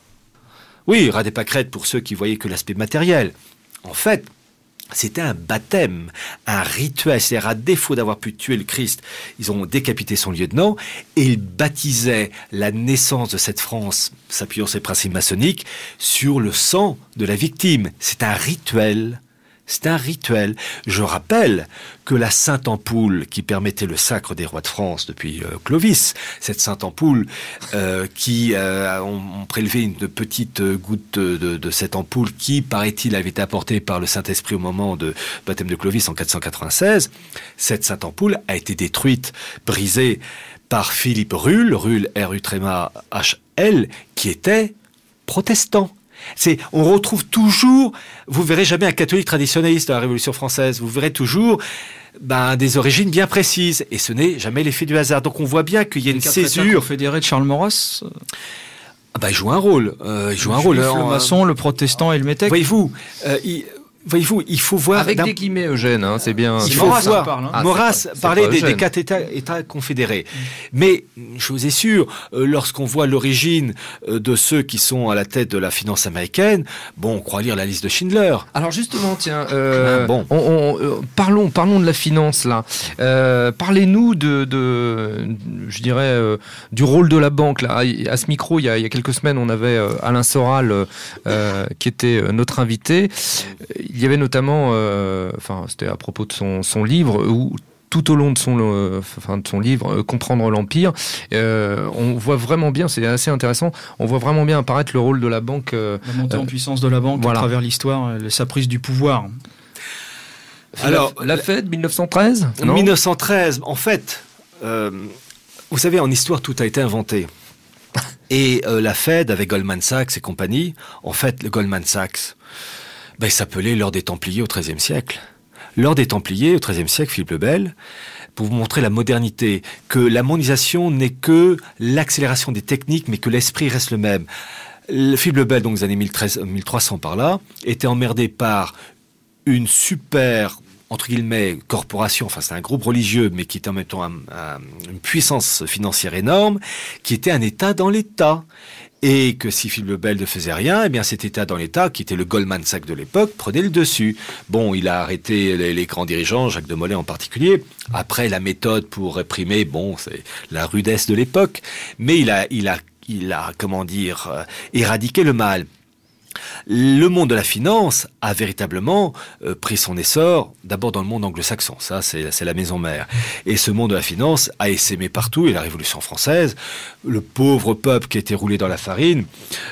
Oui, ras des pâquerettes pour ceux qui voyaient que l'aspect matériel. En fait, c'était un baptême, un rituel. C'est-à-dire, à défaut d'avoir pu tuer le Christ, ils ont décapité son lieutenant et ils baptisaient la naissance de cette France, s'appuyant sur ces principes maçonniques, sur le sang de la victime. C'est un rituel. C'est un rituel. Je rappelle que la Sainte Ampoule qui permettait le sacre des rois de France depuis Clovis, cette Sainte Ampoule qui ont prélevé une petite goutte de cette ampoule qui, paraît-il, avait été apportée par le Saint-Esprit au moment de baptême de Clovis en 496, cette Sainte Ampoule a été détruite, brisée par Philippe Ruhl, R-U-H-L, qui était protestant. On retrouve toujours, vous verrez jamais un catholique traditionnaliste de la Révolution française, vous verrez toujours des origines bien précises, et ce n'est jamais l'effet du hasard. Donc on voit bien qu'il y a une césure. Confédéré de Charles Maurras, il joue un rôle. Il joue un rôle. Le maçon, le protestant et le métèque. Voyez-vous, il faut voir... Avec des guillemets, Eugène, hein, c'est bien... Il faut voir. Maurras parlait des 4 États confédérés. Mais, chose est sûre, lorsqu'on voit l'origine de ceux qui sont à la tête de la finance américaine, on croit lire la liste de Schindler. Alors justement, tiens, parlons de la finance, là. Parlez-nous je dirais, du rôle de la banque, là. À ce micro, il y a quelques semaines, on avait Alain Soral, qui était notre invité. Il y avait notamment, c'était à propos de son livre, où tout au long de son livre, Comprendre l'Empire, on voit vraiment bien, c'est assez intéressant, on voit vraiment bien apparaître le rôle de la banque. La montée en puissance de la banque à travers l'histoire, sa prise du pouvoir. Alors, la Fed, 1913 non 1913, en fait, vous savez, en histoire, tout a été inventé. Et la Fed, avec Goldman Sachs et compagnie, en fait, le Goldman Sachs, il s'appelait l'Ordre des Templiers au XIIIe siècle. L'Ordre des Templiers au XIIIe siècle, Philippe le Bel, pour vous montrer la modernité, que la mondialisation n'est que l'accélération des techniques, mais que l'esprit reste le même. Philippe le Bel, donc des années 1300 par là, était emmerdé par une super, entre guillemets, corporation, c'est un groupe religieux, mais qui était en même temps une puissance financière énorme, qui était un État dans l'État. Et que si Philippe le Bel ne faisait rien, cet État dans l'État, qui était le Goldman Sachs de l'époque, prenait le dessus. Il a arrêté les grands dirigeants, Jacques de Molay en particulier. Après, la méthode pour réprimer, c'est la rudesse de l'époque. Mais il a éradiqué le mal. Le monde de la finance a véritablement pris son essor d'abord dans le monde anglo-saxon, ça c'est la maison mère. Et ce monde de la finance a essaimé partout, et la Révolution française, le pauvre peuple qui a été roulé dans la farine,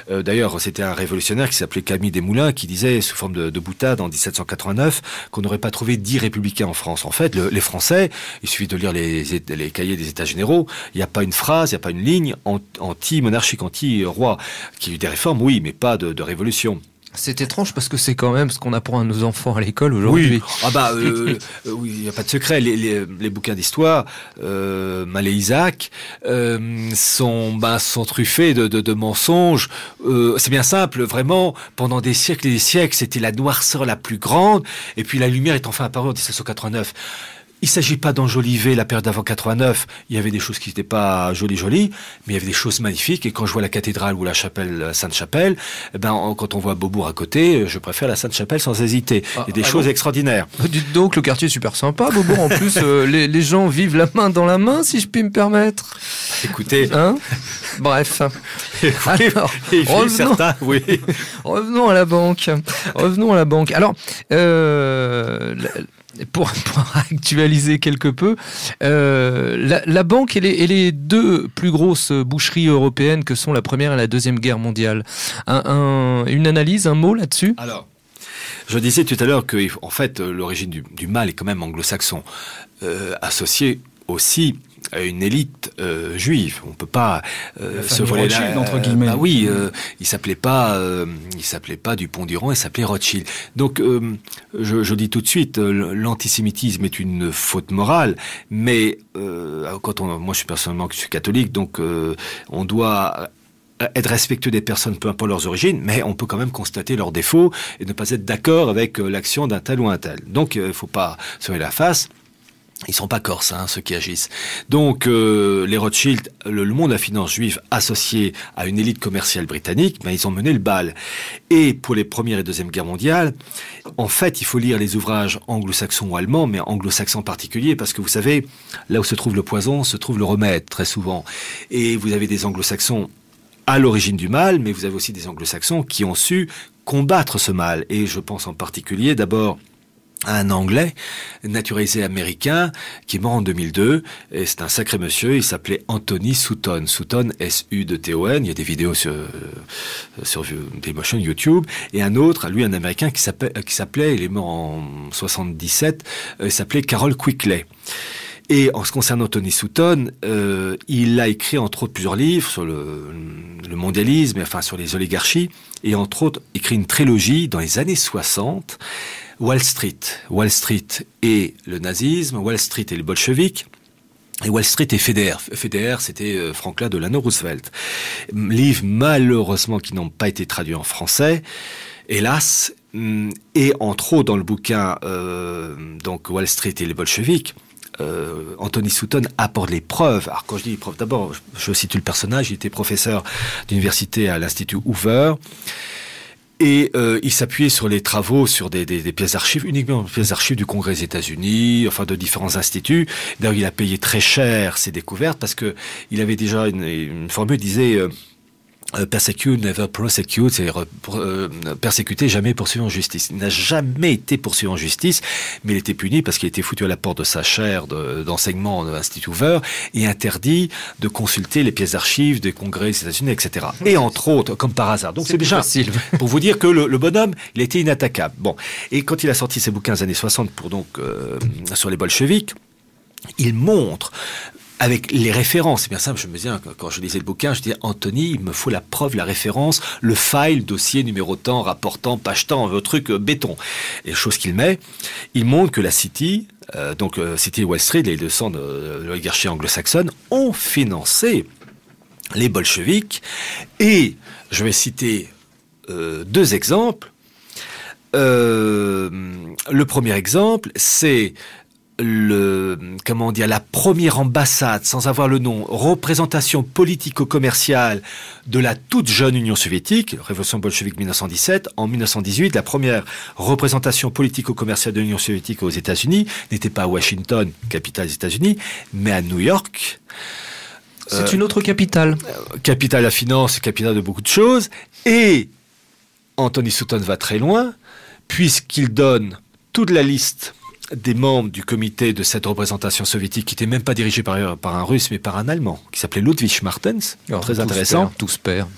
d'ailleurs c'était un révolutionnaire qui s'appelait Camille Desmoulins qui disait sous forme de boutade en 1789 qu'on n'aurait pas trouvé 10 républicains en France. En fait, les Français, il suffit de lire les cahiers des États généraux, il n'y a pas une phrase, il n'y a pas une ligne anti-monarchique, anti-roi, qui a eu des réformes, oui, mais pas de révolution. C'est étrange parce que c'est quand même ce qu'on apprend à nos enfants à l'école aujourd'hui. Oui, il n'y a pas de secret. Les bouquins d'histoire, Mallet Isaac, sont truffés de mensonges. C'est bien simple, vraiment. Pendant des siècles et des siècles, c'était la noirceur la plus grande. Et puis la lumière est enfin apparue en 1789. Il ne s'agit pas d'enjoliver la période d'avant 89. Il y avait des choses qui n'étaient pas jolies, mais il y avait des choses magnifiques. Et quand je vois la cathédrale ou la chapelle, la Sainte-Chapelle, quand on voit Beaubourg à côté, je préfère la Sainte-Chapelle sans hésiter. Il y a des choses extraordinaires. Dites donc, le quartier est super sympa, Beaubourg. En plus, les gens vivent la main dans la main, si je puis me permettre. Écoutez... Bref. Alors, revenons à la banque. Alors, pour actualiser quelque peu, la banque et les deux plus grosses boucheries européennes que sont la Première et la Deuxième Guerre mondiale. Une analyse, un mot là-dessus ? Alors, je disais tout à l'heure que, en fait, l'origine du mal est quand même anglo-saxon, associé aussi à une élite juive. On peut pas se voler là. Entre guillemets. Il s'appelait pas Dupont-Durand, il s'appelait Rothschild. Donc, je dis tout de suite, l'antisémitisme est une faute morale, mais moi, je suis personnellement catholique, donc on doit être respectueux des personnes, peu importe leurs origines, mais on peut quand même constater leurs défauts et ne pas être d'accord avec l'action d'un tel ou un tel. Donc, il faut pas se voiler la face. Ils sont pas corses, ceux qui agissent. Donc, les Rothschild, le monde de la finance juive associé à une élite commerciale britannique, ils ont mené le bal. Et pour les Premières et Deuxième Guerres mondiales, en fait, il faut lire les ouvrages anglo-saxons ou allemands, mais anglo-saxons en particulier, parce que vous savez, là où se trouve le poison, se trouve le remède, très souvent. Et vous avez des anglo-saxons à l'origine du mal, mais vous avez aussi des anglo-saxons qui ont su combattre ce mal. Et je pense en particulier, d'abord, un Anglais naturalisé américain qui est mort en 2002 et c'est un sacré monsieur, il s'appelait Anthony Sutton, S-U-T-O-N, il y a des vidéos sur Dailymotion, YouTube, et un autre, lui un américain qui s'appelait, il est mort en 77, il s'appelait Carroll Quigley. Et en ce qui concerne Anthony Sutton, il a écrit entre autres plusieurs livres sur le mondialisme, enfin sur les oligarchies, et entre autres écrit une trilogie dans les années 60, Wall Street et le nazisme, Wall Street et le bolchevique, et Wall Street et Federer. Federer, c'était Franklin Delano Roosevelt. Livres malheureusement qui n'ont pas été traduits en français, hélas. Et entre autres dans le bouquin donc Wall Street et les bolcheviques, Anthony Sutton apporte les preuves. Alors quand je dis les preuves, d'abord je situe le personnage, il était professeur d'université à l'Institut Hoover. Et il s'appuyait sur les travaux, sur des pièces d'archives, uniquement des pièces d'archives du Congrès des États-Unis, enfin de différents instituts. D'ailleurs, il a payé très cher ses découvertes parce que il avait déjà une formule qui disait persecute, never prosecute, c'est-à-dire persécuter, jamais poursuivre en justice. Il n'a jamais été poursuivi en justice, mais il était puni parce qu'il était foutu à la porte de sa chaire d'enseignement de l'Institut Hoover et interdit de consulter les pièces d'archives des congrès des États-Unis, etc. Et entre autres, comme par hasard. Donc c'est déjà facile pour vous dire que le bonhomme, il était inattaquable. Bon, et quand il a sorti ses bouquins des années 60 sur les bolcheviks, il montre avec les références, c'est bien simple, je me disais, quand je lisais le bouquin, je disais, Anthony, il me faut la preuve, la référence, le file, dossier, numéro tant, rapport tant, page tant, le truc béton. Et chose qu'il met, il montre que la City, City et Wall Street, les deux centres de l'oligarchie anglo-saxonne, ont financé les bolcheviks. Et je vais citer deux exemples. Le premier exemple, c'est la première ambassade, sans avoir le nom, représentation politico-commerciale de la toute jeune Union soviétique, révolution bolchevique 1917. En 1918, la première représentation politico-commerciale de l'Union soviétique aux États-Unis n'était pas à Washington, capitale des États-Unis, mais à New York. C'est une autre capitale. Capitale de la finance, capitale de beaucoup de choses. Et Anthony Sutton va très loin, puisqu'il donne toute la liste des membres du comité de cette représentation soviétique qui n'était même pas dirigé par un Russe mais par un Allemand qui s'appelait Ludwig Martens, très intéressant. Tous pairs.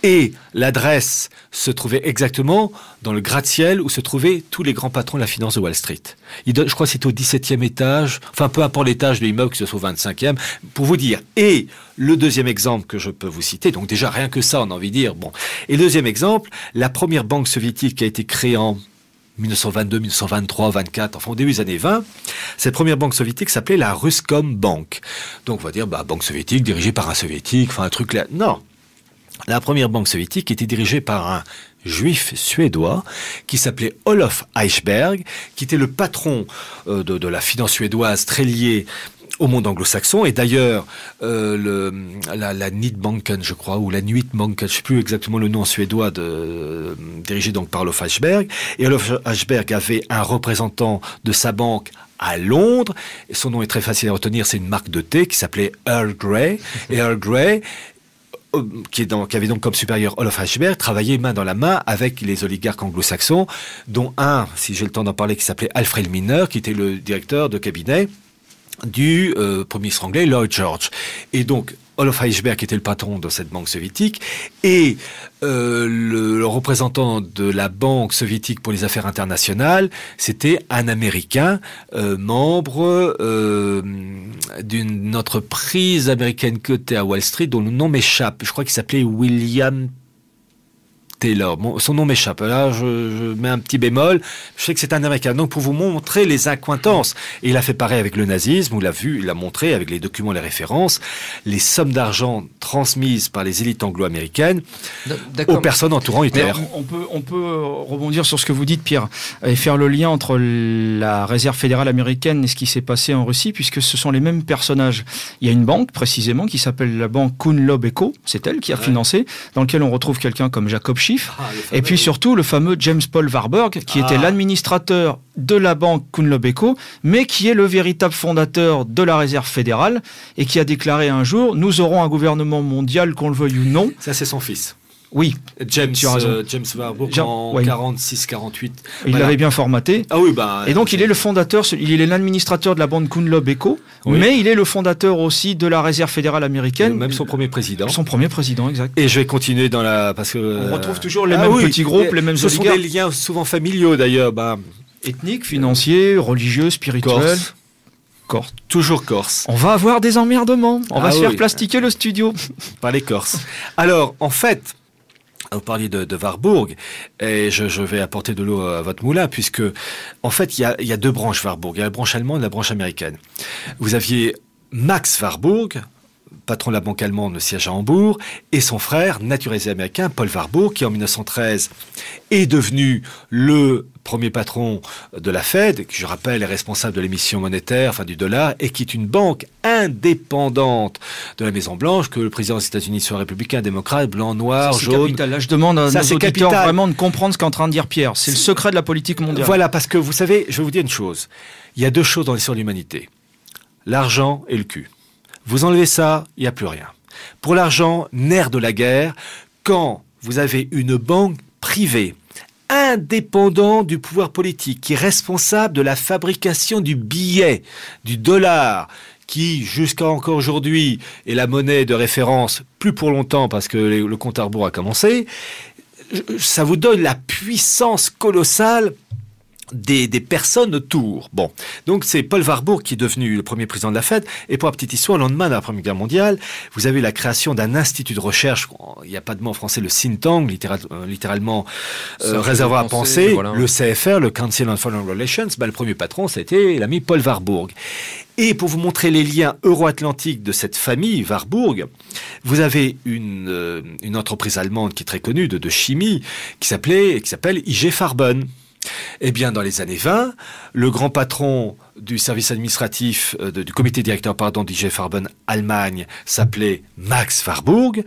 Et l'adresse se trouvait exactement dans le gratte-ciel où se trouvaient tous les grands patrons de la finance de Wall Street. Je crois que c'était au 17e étage, enfin peu importe l'étage de l'immeuble, que ce soit au 25e, pour vous dire. Et le deuxième exemple que je peux vous citer, donc déjà rien que ça on a envie de dire, bon. Et le deuxième exemple, la première banque soviétique qui a été créée en 1922, 1923, 24, enfin au début des années 20, cette première banque soviétique s'appelait la Ruscombank. Donc on va dire, banque soviétique dirigée par un soviétique, enfin un truc là. Non. La première banque soviétique était dirigée par un juif suédois qui s'appelait Olof Eichberg, qui était le patron de la finance suédoise très liée au monde anglo-saxon. Et d'ailleurs, la Nidbanken, je crois, ou la Nuitbanken, je ne sais plus exactement le nom suédois, dirigé donc par Olof Eichberg. Et Olof Eichberg avait un représentant de sa banque à Londres. Et son nom est très facile à retenir, c'est une marque de thé qui s'appelait Earl Grey. Et Earl Grey, qui avait donc comme supérieur Olof Eichberg, travaillait main dans la main avec les oligarques anglo-saxons, dont un, si j'ai le temps d'en parler, qui s'appelait Alfred Milner, qui était le directeur de cabinet du premier ministre anglais Lloyd George. Et donc Olof Eichberg était le patron de cette banque soviétique, et le représentant de la banque soviétique pour les affaires internationales, c'était un Américain, membre d'une entreprise américaine cotée à Wall Street, dont le nom m'échappe. Je crois qu'il s'appelait William Taylor. Bon, son nom m'échappe. Là, je mets un petit bémol. Je sais que c'est un Américain. Donc, pour vous montrer les accointances. Et il a fait pareil avec le nazisme. Il a montré avec les documents, les références, les sommes d'argent transmises par les élites anglo-américaines aux personnes entourant Hitler. On peut rebondir sur ce que vous dites, Pierre, et faire le lien entre la réserve fédérale américaine et ce qui s'est passé en Russie, puisque ce sont les mêmes personnages. Il y a une banque, précisément, qui s'appelle la banque Kuhn-Loeb & Co. C'est elle qui a financé, dans laquelle on retrouve quelqu'un comme Jacob Schiff. Et puis surtout le fameux James Paul Warburg, qui était l'administrateur de la banque Kuhn-Loeb & Co, mais qui est le véritable fondateur de la réserve fédérale, et qui a déclaré un jour: nous aurons un gouvernement mondial, qu'on le veuille ou non. Ça, c'est son fils. Oui, James Warburg en 46-48. Il l'avait bien formaté. Ah oui, et donc il est le fondateur, il est l'administrateur de la banque Kuhn-Loeb & Co, mais il est le fondateur aussi de la réserve fédérale américaine. Même son premier président. Son premier président, exact. Et je vais continuer parce que on retrouve toujours les mêmes petits groupes, les mêmes oligarques. Ce sont des liens souvent familiaux d'ailleurs. Ethniques, financiers, religieux, spirituels. Corse. Toujours Corse. On va avoir des emmerdements. On va se faire plastiquer le studio. Par les Corses. Alors, en fait, vous parliez de Warburg, et je vais apporter de l'eau à votre moulin, puisque, en fait, il y a deux branches Warburg. Il y a la branche allemande et la branche américaine. Vous aviez Max Warburg, patron de la banque allemande, le siège à Hambourg, et son frère, naturalisé américain, Paul Warburg, qui en 1913 est devenu le premier patron de la Fed, qui, je rappelle, est responsable de l'émission monétaire, enfin du dollar, et qui est une banque indépendante de la Maison-Blanche, que le président des États-Unis soit républicain, démocrate, blanc, noir, jaune. Capital. Là, je demande à nos auditeurs vraiment de comprendre ce qu'est en train de dire Pierre. C'est le secret de la politique mondiale. Voilà, parce que vous savez, je vais vous dire une chose. Il y a deux choses dans l'histoire de l'humanité. L'argent et le cul. Vous enlevez ça, il n'y a plus rien. Pour l'argent, nerf de la guerre, quand vous avez une banque privée, indépendant du pouvoir politique, qui est responsable de la fabrication du billet, du dollar, qui, jusqu'à encore aujourd'hui, est la monnaie de référence, plus pour longtemps parce que le compte à rebours a commencé, ça vous donne la puissance colossale des personnes autour. Bon, donc c'est Paul Warburg qui est devenu le premier président de la Fed. Et pour la petite histoire, le lendemain de la Première Guerre mondiale, vous avez la création d'un institut de recherche, il n'y a pas de mot en français, le think tank, littéralement réservoir à penser, voilà. Le CFR, le Council on Foreign Relations, le premier patron, c'était l'ami Paul Warburg. Et pour vous montrer les liens euro-atlantiques de cette famille, Warburg, vous avez une entreprise allemande qui est très connue de chimie, qui s'appelle IG Farben. Eh bien, dans les années 20, le grand patron du service administratif, du comité directeur, d'IG Farben Allemagne, s'appelait Max Warburg,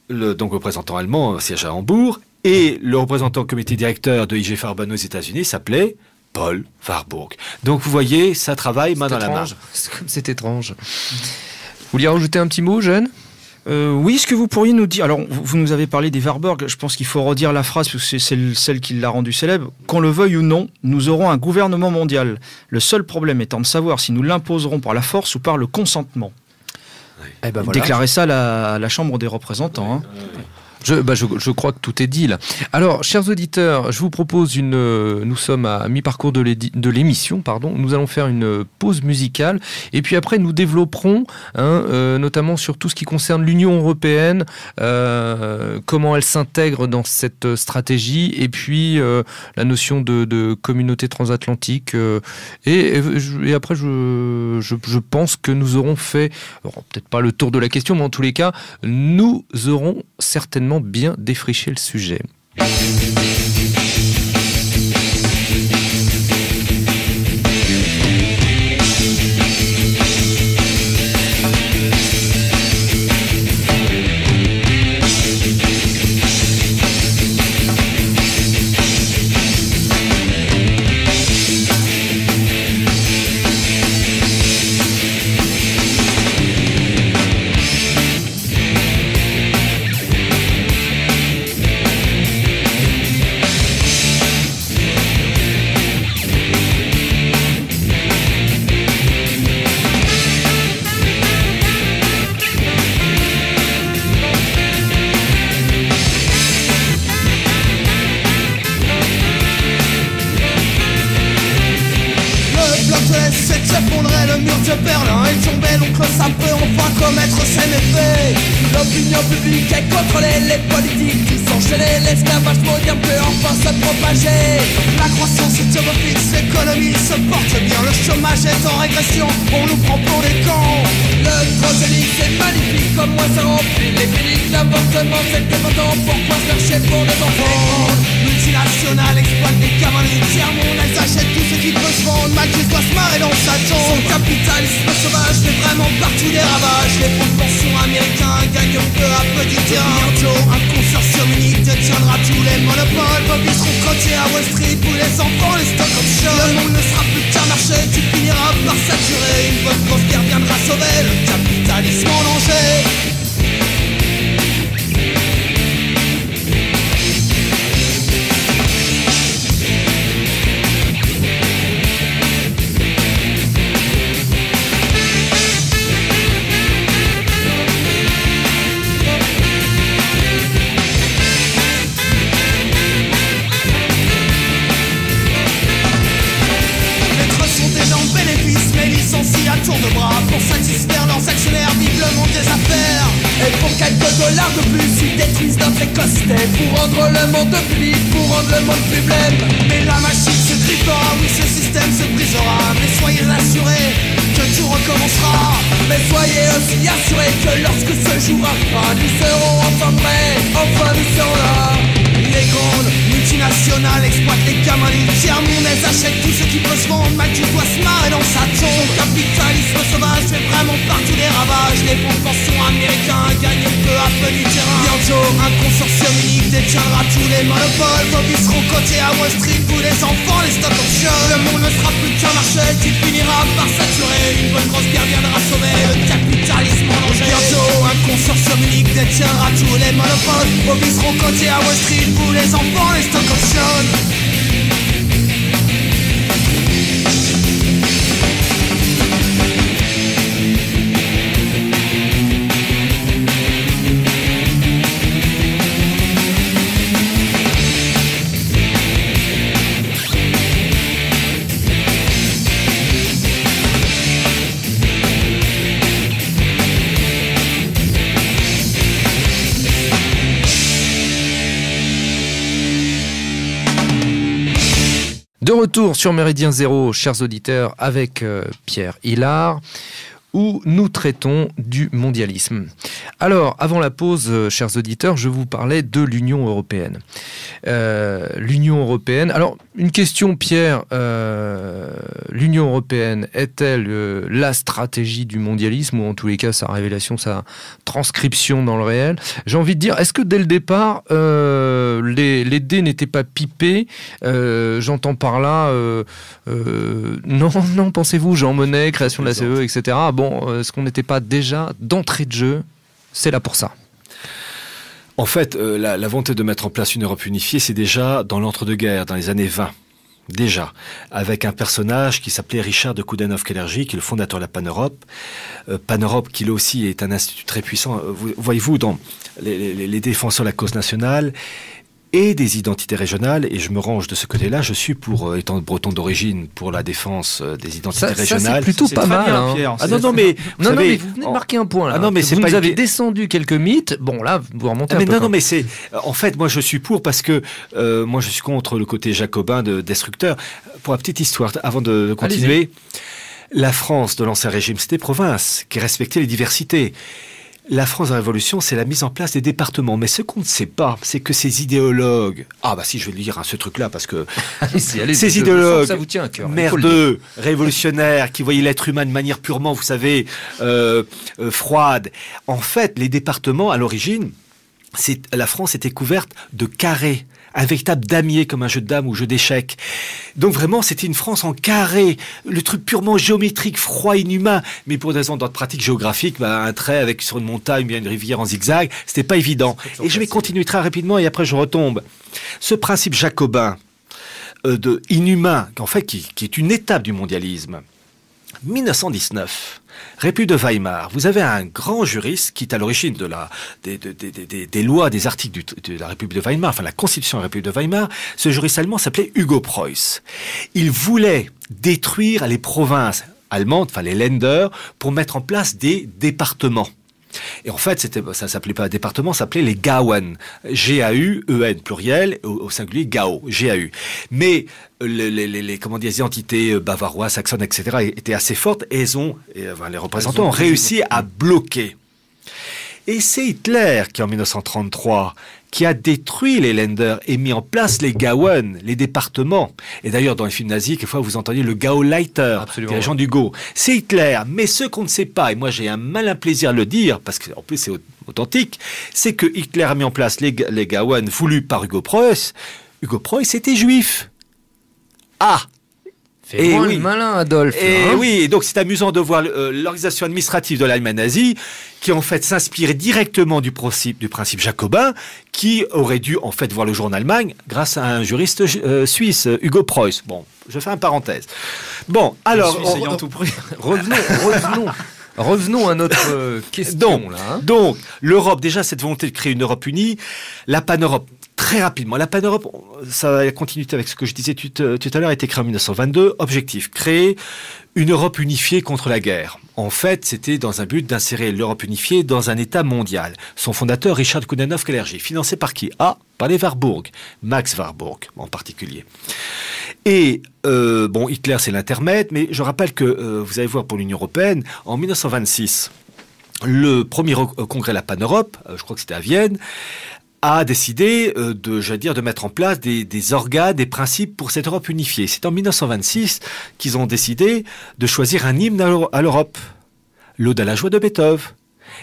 donc représentant allemand, siège à Hambourg, et le représentant comité directeur de IG Farben aux États-Unis s'appelait Paul Warburg. Donc, vous voyez, ça travaille main dans la main. C'est étrange. Vous vouliez rajouter un petit mot, Jeanne ? Oui, est-ce que vous pourriez nous dire... Alors, vous nous avez parlé des Warburg, je pense qu'il faut redire la phrase, parce que c'est celle qui l'a rendu célèbre. Qu'on le veuille ou non, nous aurons un gouvernement mondial. Le seul problème étant de savoir si nous l'imposerons par la force ou par le consentement. Eh ben voilà. Déclarez ça à la Chambre des représentants. Hein. Je crois que tout est dit là. Alors, chers auditeurs, je vous propose nous sommes à mi-parcours de l'émission, Nous allons faire une pause musicale et puis après nous développerons, notamment sur tout ce qui concerne l'Union européenne, comment elle s'intègre dans cette stratégie et puis la notion de communauté transatlantique. Et après, je pense que nous aurons fait, peut-être pas le tour de la question, mais en tous les cas, nous aurons certainement bien défricher le sujet. L'opinion publique est contrôlée, les politiques qui s'enchaînent, l'esclavage moderne peut enfin se propager. La croissance est fixe, l'économie se porte bien, le chômage est en régression, on nous prend pour des cons. Le prosélyte c'est magnifique, comme moi ça remplit les cliniques, l'avortement c'est dépendant, pourquoi se faire chier pour des enfants? Multinationales exploitent les cavaliers, tiers-monde, elles achètent tout ce qui peut se vendre, Malthus doit se marrer dans sa tombe. Son capitalisme sauvage fait vraiment partout des ravages, les fonds de pension américains gagnent peu à peu du terrain. Bientôt un consortium unique détiendra tous les monopoles, Bobby seront cotés à Wall Street pour les enfants, les stock options. Le monde ne sera plus qu'un marché, tu finiras par saturer, une bonne grosse guerre viendra sauver le capitalisme en danger. Tour de bras pour satisfaire leurs actionnaires, vive le monde des affaires. Et pour quelques dollars de plus, ils détruisent notre écosystème pour rendre le monde plus libre, pour rendre le monde plus blême. Mais la machine se grippera, oui ce système se brisera. Mais soyez assurés que tout recommencera. Mais soyez aussi assurés que lorsque ce jour arrivera, nous serons enfin prêts, enfin nous serons là. Les grandes multinationales exploitent les gamins du tiers-monde, elles achètent tout ce qui peut se vendre, Malthus doit se marrer dans sa tombe. Capitalisme sauvage fait vraiment partout des ravages, les fonds de pension américains gagnent peu à peu du terrain. Bientôt un consortium unique détiendra tous les monopoles, Bobby seront cotés à Wall Street pour les enfants, les stock options. Le monde ne sera plus qu'un marché qui finira par saturer, une bonne grosse guerre viendra sauver le capitalisme en danger. Bientôt un consortium unique détiendra tous les monopoles, Bobby seront cotés à Wall Street pour les enfants, les stock options. De retour sur Méridien Zéro, chers auditeurs, avec Pierre Hillard, où nous traitons du mondialisme. Alors, avant la pause, chers auditeurs, je vous parlais de l'Union européenne. L'Union européenne... Alors, une question, Pierre. L'Union européenne est-elle la stratégie du mondialisme, ou en tous les cas, sa révélation, sa transcription dans le réel? J'ai envie de dire, est-ce que dès le départ, les dés n'étaient pas pipés? J'entends par là... non, pensez-vous, Jean Monnet, création de la CE, etc. Bon, est-ce qu'on n'était pas déjà, d'entrée de jeu, c'est là pour ça? En fait, la volonté de mettre en place une Europe unifiée, c'est déjà dans l'entre-deux-guerres, dans les années 20. Déjà, avec un personnage qui s'appelait Richard de Coudenhove-Kalergi, qui est le fondateur de la Pan-Europe. Pan-Europe, qui là aussi est un institut très puissant. Voyez-vous, dans les défenseurs de la cause nationale et des identités régionales, et je me range de ce côté-là, je suis pour, étant breton d'origine, pour la défense des identités régionales. C'est plutôt pas mal, bien, hein. Pierre. Ah non, mais vous savez, mais vous venez de marquer un point là. Ah non, mais vous c'est nous pas avez descendu quelques mythes. Bon là, vous remontez un peu. Non, mais c'est en fait, moi je suis pour parce que moi je suis contre le côté jacobin destructeur. Pour la petite histoire, avant de continuer, la France de l'ancien régime, c'était province qui respectait les diversités. la France de la Révolution, c'est la mise en place des départements. Mais ce qu'on ne sait pas, c'est que ces idéologues... Ah bah si, je vais lire ce truc-là, parce que ces idéologues ça vous tient à cœur, merdeux, révolutionnaires, qui voyaient l'être humain de manière purement, vous savez, froide. En fait, les départements, à l'origine, la France était couverte de carrés, un véritable damier comme un jeu de dames ou jeu d'échecs. Donc vraiment, c'était une France en carré, le truc purement géométrique, froid, inhumain. Mais pour des raisons d'ordre pratique géographique, un trait avec sur une montagne, bien une rivière en zigzag, c'était pas évident. Et je vais continuer très rapidement et après je retombe. Ce principe jacobin de inhumain, en fait, qui est une étape du mondialisme. 1919, République de Weimar. Vous avez un grand juriste qui est à l'origine des lois, des articles de la République de Weimar, enfin la Constitution de la République de Weimar. Ce juriste allemand s'appelait Hugo Preuss. Il voulait détruire les provinces allemandes, enfin les Länder, pour mettre en place des départements. Et en fait, ça s'appelait pas département, ça s'appelait les Gauen. G-A-U-E-N, pluriel, au singulier Gau, G-A-U. Mais les entités bavaroises, saxonnes, etc. étaient assez fortes et les représentants ont réussi à bloquer. Et c'est Hitler qui, en 1933, qui a détruit les Länder et mis en place les Gauen, les départements. Et d'ailleurs, dans les films nazis, quelquefois, vous entendez le Gauleiter, dirigeant du Gau. C'est Hitler. Mais ce qu'on ne sait pas, et moi j'ai un malin plaisir à le dire, parce qu'en plus c'est authentique, c'est que Hitler a mis en place les Gauen voulus par Hugo Preuss. Hugo Preuss était juif. Ah! Et oui, le malin, Adolphe. Et oui, et donc c'est amusant de voir l'organisation administrative de l'Allemagne nazie qui en fait s'inspirait directement du principe jacobin, qui aurait dû en fait voir le jour en Allemagne grâce à un juriste suisse, Hugo Preuss. Bon, je fais une parenthèse. Bon, alors revenons à notre question. Donc, l'Europe, déjà cette volonté de créer une Europe unie, la pan-Europe. Très rapidement, la pan-Europe, ça va continuer avec ce que je disais tout à l'heure, a été créé en 1922. Objectif, créer une Europe unifiée contre la guerre. En fait, c'était dans un but d'insérer l'Europe unifiée dans un État mondial. Son fondateur, Richard Coudenhove-Kalergi, financé par qui? Par les Warburg, Max Warburg en particulier. Et Hitler, c'est l'intermède, mais je rappelle que, vous allez voir pour l'Union européenne, en 1926, le premier congrès de la pan-Europe, je crois que c'était à Vienne, a décidé de mettre en place des organes, des principes pour cette Europe unifiée. C'est en 1926 qu'ils ont décidé de choisir un hymne à l'Europe, l'Ode à la joie de Beethoven.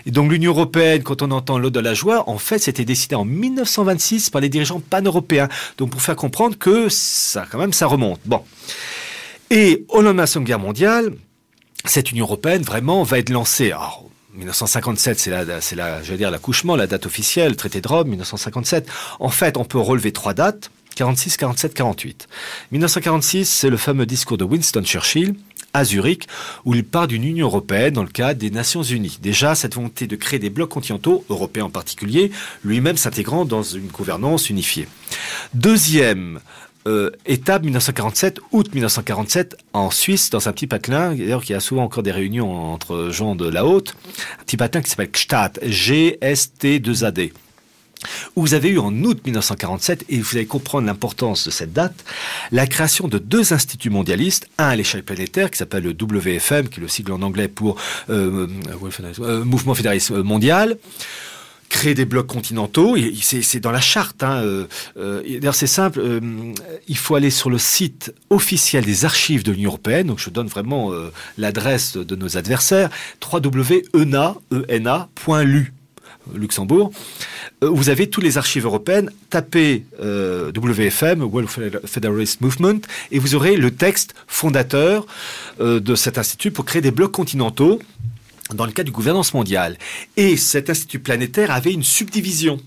Et donc l'Union européenne, quand on entend l'Ode à la joie, en fait, c'était décidé en 1926 par les dirigeants pan-européens. Donc pour faire comprendre que ça remonte. Bon. Et au lendemain de la Seconde Guerre mondiale, cette Union européenne vraiment va être lancée. Alors, 1957, c'est l'accouchement, la date officielle, le traité de Rome, 1957. En fait, on peut relever 3 dates, 46, 47, 48. 1946, c'est le fameux discours de Winston Churchill à Zurich, où il parle d'une Union européenne dans le cadre des Nations Unies. Déjà, cette volonté de créer des blocs continentaux, européens en particulier, lui-même s'intégrant dans une gouvernance unifiée. Deuxième étape 1947, août 1947, en Suisse, dans un petit patelin, d'ailleurs qu'il y a souvent encore des réunions entre gens de la haute, un petit patelin qui s'appelle Gstaad, G-S-T-2-A-D, où vous avez eu en août 1947, et vous allez comprendre l'importance de cette date, la création de 2 instituts mondialistes, un à l'échelle planétaire qui s'appelle le WFM, qui est le sigle en anglais pour Mouvement Fédéraliste Mondial, créer des blocs continentaux, c'est dans la charte. D'ailleurs, c'est simple, il faut aller sur le site officiel des archives de l'Union européenne, donc je donne vraiment l'adresse de nos adversaires, www.ena.lu, Luxembourg. Vous avez toutes les archives européennes, tapez WFM, World Federalist Movement, et vous aurez le texte fondateur de cet institut pour créer des blocs continentaux dans le cadre du gouvernance mondiale. Et cet institut planétaire avait une subdivision,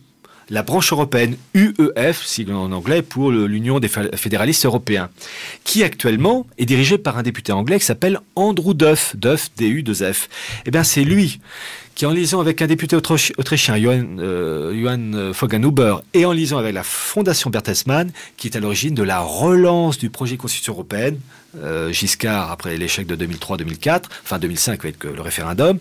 la branche européenne, UEF, sigle en anglais pour l'Union des fédéralistes européens, qui actuellement est dirigée par un député anglais qui s'appelle Andrew Duff, D-U-2-F. Eh bien, c'est lui qui, en liaison avec un député autrichien, Johann Voggenhuber, et en liaison avec la Fondation Bertelsmann, qui est à l'origine de la relance du projet de Constitution européenne, Giscard, après l'échec de 2003-2004, enfin 2005 avec le référendum,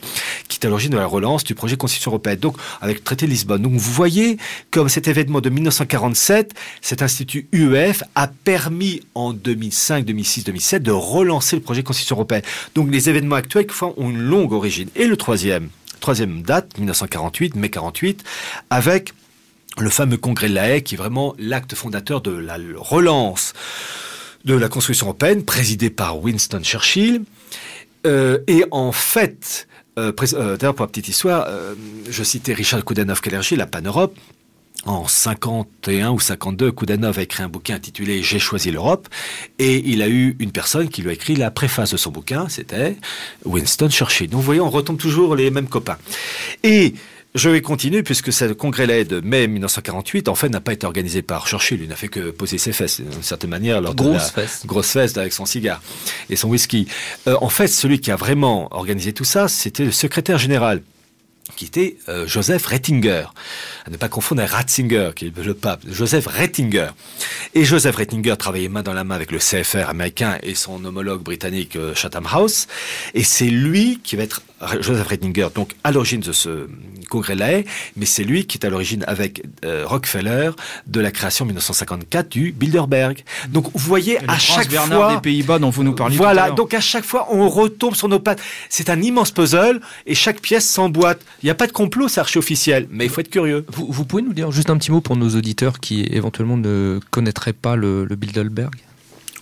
qui est à l'origine de la relance du projet de Constitution européenne, donc avec le traité de Lisbonne. Donc vous voyez, comme cet événement de 1947, cet institut UEF a permis en 2005, 2006, 2007 de relancer le projet de Constitution européenne. Donc les événements actuels ont une longue origine. Et le troisième troisième date, 1948, mai 48, avec le fameux congrès de La Haye, qui est vraiment l'acte fondateur de la relance de la construction européenne, présidé par Winston Churchill. Et en fait, d'ailleurs pour la petite histoire, je citais Richard Coudenhove-Kalergi, la Pan-Europe. En 51 ou 52, Coudenhove a écrit un bouquin intitulé « J'ai choisi l'Europe » et il a eu une personne qui lui a écrit la préface de son bouquin, c'était Winston Churchill. Donc vous voyez, on retombe toujours les mêmes copains. Et je vais continuer puisque ce congrès La Haye de mai 1948, en fait, n'a pas été organisé par Churchill. Il n'a fait que poser ses fesses, d'une certaine manière. Grosse fesse avec son cigare et son whisky. En fait, celui qui a vraiment organisé tout ça, c'était le secrétaire général, qui était Joseph Ratzinger. À ne pas confondre avec Ratzinger, qui est le pape. Joseph Ratzinger. Et Joseph Ratzinger travaillait main dans la main avec le CFR américain et son homologue britannique Chatham House. Et c'est lui qui va être, Joseph Ratzinger, donc à l'origine de ce congrès de La Haye, mais c'est lui qui est à l'origine avec Rockefeller de la création en 1954 du Bilderberg. Donc vous voyez, à chaque fois... des Pays-Bas dont vous nous parliez voilà, tout à l'heure. donc à chaque fois, on retombe sur nos pattes. C'est un immense puzzle et chaque pièce s'emboîte. Il n'y a pas de complot, c'est archi-officiel, mais il faut être curieux. Vous pouvez nous dire juste un petit mot pour nos auditeurs qui éventuellement ne connaîtraient pas le Bilderberg?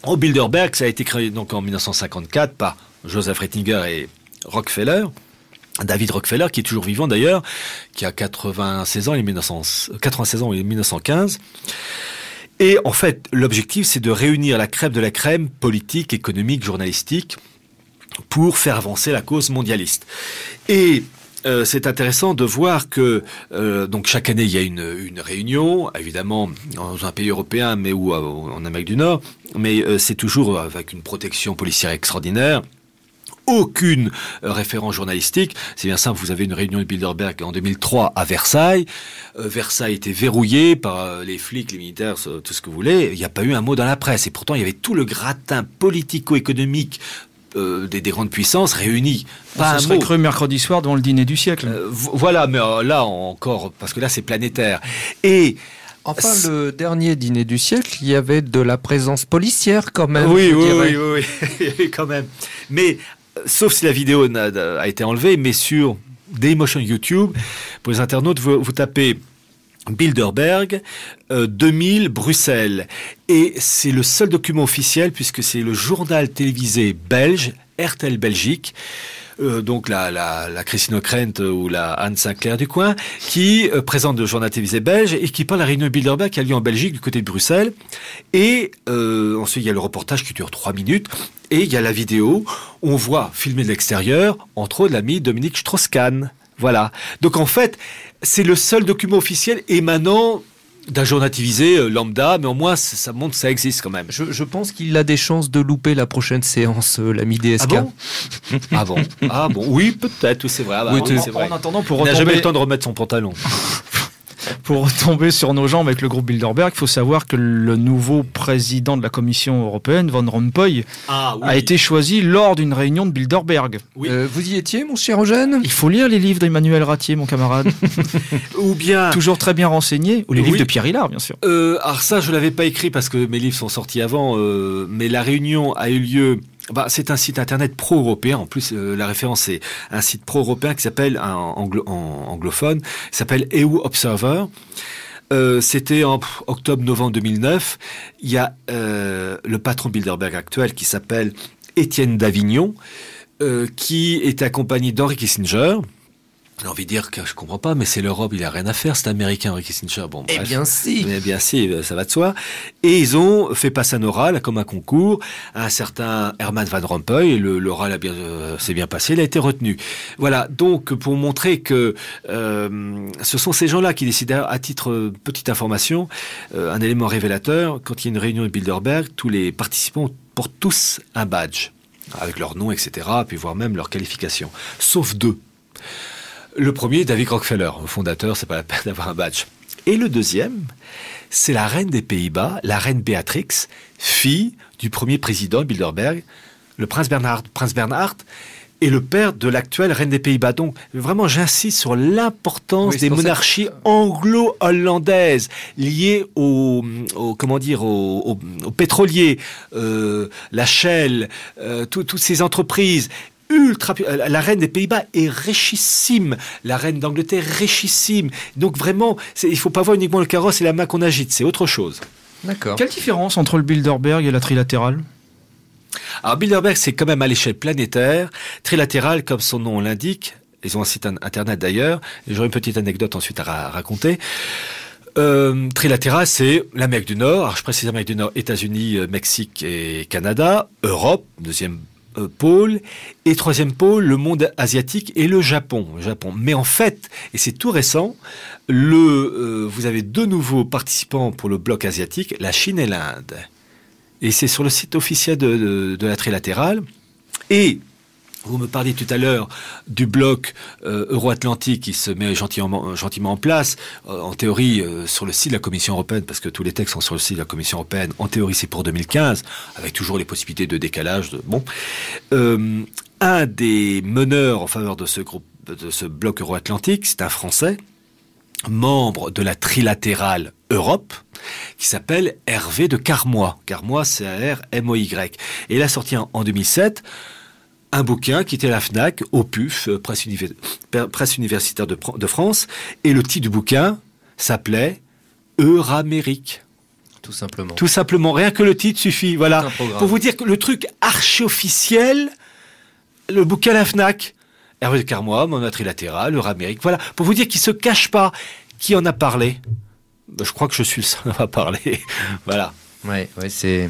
Au Bilderberg, ça a été créé donc en 1954 par Joseph Ratzinger et Rockefeller. David Rockefeller, qui est toujours vivant d'ailleurs, qui a 96 ans, il est 96 ans, il est 1915. Et en fait, l'objectif, c'est de réunir la crème de la crème politique, économique, journalistique, pour faire avancer la cause mondialiste. Et c'est intéressant de voir que donc chaque année il y a une réunion, évidemment dans un pays européen, mais ou en Amérique du Nord, mais c'est toujours avec une protection policière extraordinaire. Aucune référence journalistique. C'est bien simple, vous avez une réunion de Bilderberg en 2003 à Versailles. Versailles était verrouillé par les flics, les militaires, tout ce que vous voulez. Il n'y a pas eu un mot dans la presse. Et pourtant, il y avait tout le gratin politico-économique des grandes puissances réunies. Pas un serait cru mercredi soir devant le dîner du siècle. Voilà, mais là encore, parce que là c'est planétaire. Et enfin, le dernier dîner du siècle, il y avait de la présence policière quand même. Oui, quand même. Mais sauf si la vidéo a été enlevée, mais sur Dailymotion YouTube, pour les internautes, vous tapez Bilderberg 2000 Bruxelles, et c'est le seul document officiel puisque c'est le journal télévisé belge RTL Belgique, donc la Christine O'Krent ou la Anne Sinclair du coin, qui présente le journal télévisé belge et qui parle de la réunion de Bilderberg qui a lieu en Belgique du côté de Bruxelles. Et ensuite il y a le reportage qui dure 3 minutes. Et il y a la vidéo, on voit filmer de l'extérieur, entre autres l'ami Dominique Strauss-Kahn. Voilà. Donc en fait, c'est le seul document officiel émanant d'un journal télévisé lambda, mais au moins ça montre que ça existe quand même. Je pense qu'il a des chances de louper la prochaine séance, l'ami DSK. Ah bon? Ah bon? Oui, peut-être, c'est vrai. Oui, c'est vrai. En attendant, il n'a jamais eu le temps de remettre son pantalon. Pour retomber sur nos jambes avec le groupe Bilderberg, il faut savoir que le nouveau président de la Commission européenne, Van Rompuy, a été choisi lors d'une réunion de Bilderberg. Oui. Vous y étiez, mon cher Eugène? Il faut lire les livres d'Emmanuel Ratier, mon camarade. Ou bien... Toujours très bien renseigné. Ou les livres de Pierre Hillard, bien sûr. Alors ça, je ne l'avais pas écrit parce que mes livres sont sortis avant, mais la réunion a eu lieu... c'est un site internet pro-européen. En plus, la référence c'est un site pro-européen qui s'appelle, en anglophone, s'appelle EU Observer. C'était en octobre-novembre 2009. Il y a le patron Bilderberg actuel qui s'appelle Étienne Davignon, qui est accompagné d'Henry Kissinger. J'ai envie de dire que je comprends pas, mais c'est l'Europe, il a rien à faire, c'est américain, Henry Kissinger. Bon, bref. Eh bien si, ça va de soi. Et ils ont fait passer un oral, comme un concours, à un certain Herman Van Rompuy, et l'oral s'est bien passé, il a été retenu. Voilà, donc pour montrer que ce sont ces gens-là qui décident, à titre petite information, un élément révélateur, quand il y a une réunion de Bilderberg, tous les participants portent tous un badge, avec leur nom, etc., puis voire même leur qualification, sauf 2. Le premier, David Rockefeller, le fondateur, c'est pas la peine d'avoir un badge. Et le deuxième, c'est la reine des Pays-Bas, la reine Béatrix, fille du premier président Bilderberg, le prince Bernhard. Prince Bernhard est le père de l'actuelle reine des Pays-Bas. Donc, vraiment, j'insiste sur l'importance des monarchies anglo-hollandaises liées aux pétroliers, la Shell, toutes ces entreprises. La reine des Pays-Bas est richissime. La reine d'Angleterre est richissime. Donc vraiment, il faut pas voir uniquement le carrosse et la main qu'on agite. C'est autre chose. D'accord. Quelle différence entre le Bilderberg et la trilatérale ? Alors Bilderberg, c'est quand même à l'échelle planétaire. Trilatéral, comme son nom l'indique. Ils ont un site internet d'ailleurs. Et j'aurai une petite anecdote ensuite à raconter. Trilatéral, c'est l'Amérique du Nord. Alors je précise Amérique du Nord, États-Unis, Mexique et Canada. Europe, deuxième pôle, et troisième pôle, le monde asiatique et le Japon. Mais en fait, et c'est tout récent, vous avez deux nouveaux participants pour le bloc asiatique, la Chine et l'Inde. Et c'est sur le site officiel de la trilatérale. Et vous me parliez tout à l'heure du bloc euro-atlantique qui se met gentiment en place. En théorie, sur le site de la Commission européenne, parce que tous les textes sont sur le site de la Commission européenne, en théorie c'est pour 2015, avec toujours les possibilités de décalage. Un des meneurs en faveur de ce groupe, de ce bloc euro-atlantique, c'est un Français, membre de la trilatérale Europe, qui s'appelle Hervé de Carmoy. Carmoy, c'est C-A-R-M-O-Y. Et il a sorti en 2007 un bouquin qui était à la FNAC, au PUF, Presse universitaire de France, et le titre du bouquin s'appelait Euramérique. Tout simplement. Tout simplement, rien que le titre suffit. Voilà. Pour vous dire que le truc archi-officiel, le bouquin à la FNAC, Hervé de Carmoy, Mon trilatéral, Euramérique, voilà. Pour vous dire qu'il se cache pas. Qui en a parlé ? Je crois que je suis le seul à en avoir parlé. Voilà. Ouais, c'est.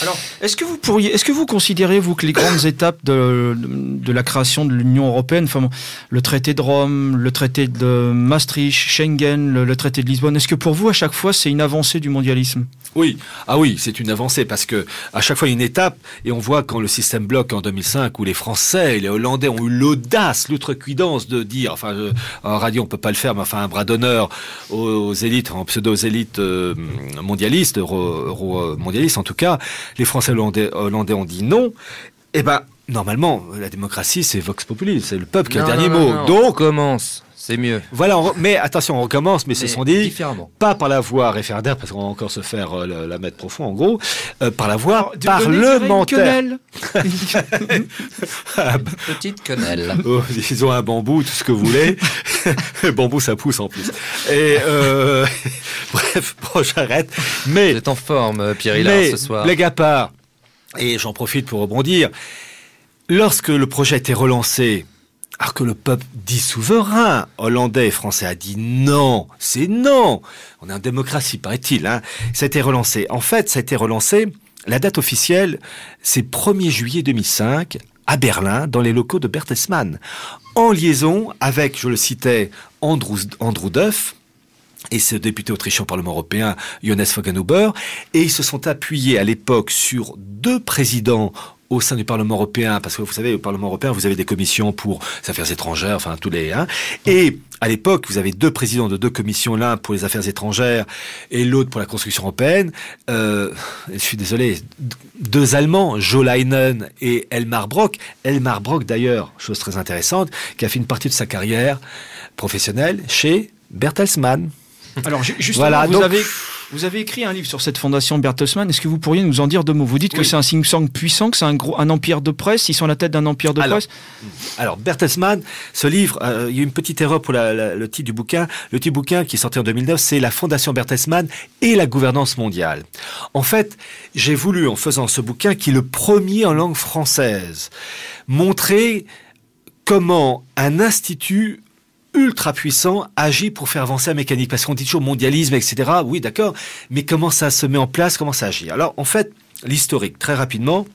Alors, est-ce que vous considérez, vous, que les grandes étapes de la création de l'Union européenne, enfin, le traité de Rome, le traité de Maastricht, Schengen, le traité de Lisbonne, est-ce que pour vous, à chaque fois, c'est une avancée du mondialisme ? Oui, c'est une avancée parce que à chaque fois il y a une étape et on voit quand le système bloc en 2005 où les Français et les Hollandais ont eu l'audace, l'outrecuidance de dire, en radio on peut pas le faire, mais un bras d'honneur aux élites, en pseudo-élites mondialistes, euro-mondialistes en tout cas, les Français et les Hollandais ont dit non. Et normalement la démocratie c'est Vox Populi, c'est le peuple qui a le dernier mot. Non. Donc on commence. C'est mieux. Voilà, mais attention, on recommence, mais se sont dit, différemment. Pas par la voie référendaire, parce qu'on va encore se faire la mettre profond, en gros, par la voie parlementaire. Petite quenelle. Ils ont un bambou, tout ce que vous voulez. Le bambou, ça pousse en plus. Et bref, j'arrête. Mais vous êtes en forme, Pierre Hilard, ce soir. Blague à part, et j'en profite pour rebondir, lorsque le projet a été relancé, alors que le peuple dit souverain, hollandais et français, a dit non, c'est non. On est en démocratie, paraît-il. Ça a été relancé. En fait, ça a été relancé, la date officielle, c'est 1er juillet 2005, à Berlin, dans les locaux de Bertelsmann, en liaison avec, je le citais, Andrew Duff, et ce député autrichien au Parlement européen, Johannes Voggenhuber, et ils se sont appuyés à l'époque sur deux présidents au sein du Parlement européen, parce que vous savez, au Parlement européen, vous avez des commissions pour les affaires étrangères, tous les... Et à l'époque, vous avez deux présidents de deux commissions, l'un pour les affaires étrangères et l'autre pour la construction européenne. Je suis désolé, deux Allemands, Jo Leinen et Elmar Brok. Elmar Brok, d'ailleurs, chose très intéressante, qui a fait une partie de sa carrière professionnelle chez Bertelsmann. Alors justement, voilà, vous avez écrit un livre sur cette fondation Bertelsmann. Est-ce que vous pourriez nous en dire deux mots ? Vous dites que c'est un think tank puissant, que c'est un empire de presse. Ils sont à la tête d'un empire de presse. Alors Bertelsmann, ce livre, il y a une petite erreur pour le titre du bouquin. Le titre du bouquin qui est sorti en 2009, c'est la fondation Bertelsmann et la gouvernance mondiale. En fait, j'ai voulu, en faisant ce bouquin, qui est le premier en langue française, montrer comment un institut ultra puissant agit pour faire avancer la mécanique. Parce qu'on dit toujours mondialisme, etc. Oui, d'accord. Mais comment ça se met en place, comment ça agit? Alors, en fait, l'historique, très rapidement,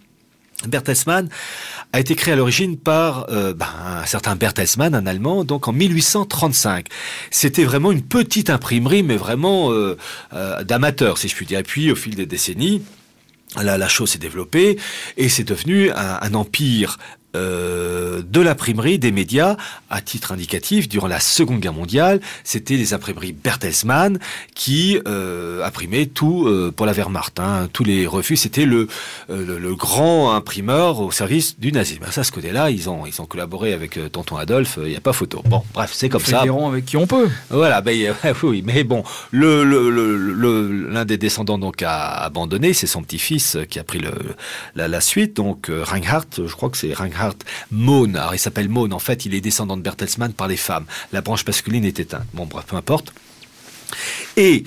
Bertelsmann a été créé à l'origine par un certain Bertelsmann, un Allemand, donc en 1835. C'était vraiment une petite imprimerie, mais vraiment d'amateur, si je puis dire. Et puis, au fil des décennies, la chose s'est développée et c'est devenu un empire de l'imprimerie, des médias. À titre indicatif, durant la Seconde Guerre mondiale, c'était les imprimeries Bertelsmann qui imprimaient tout pour la Wehrmacht. Tous les refus, c'était le grand imprimeur au service du nazisme. Ça, ce côté-là, ils ont collaboré avec tonton Adolphe, il n'y a pas photo. Bon, bref, c'est comme ça. Fédérons avec qui on peut. Voilà, oui, mais bon, l'un des descendants donc a abandonné, c'est son petit-fils qui a pris la suite, donc Reinhard, je crois que c'est Reinhard Reinhard Mohn. Alors il s'appelle Mohn, en fait il est descendant de Bertelsmann par les femmes. La branche masculine est éteinte. Bon bref, peu importe. Et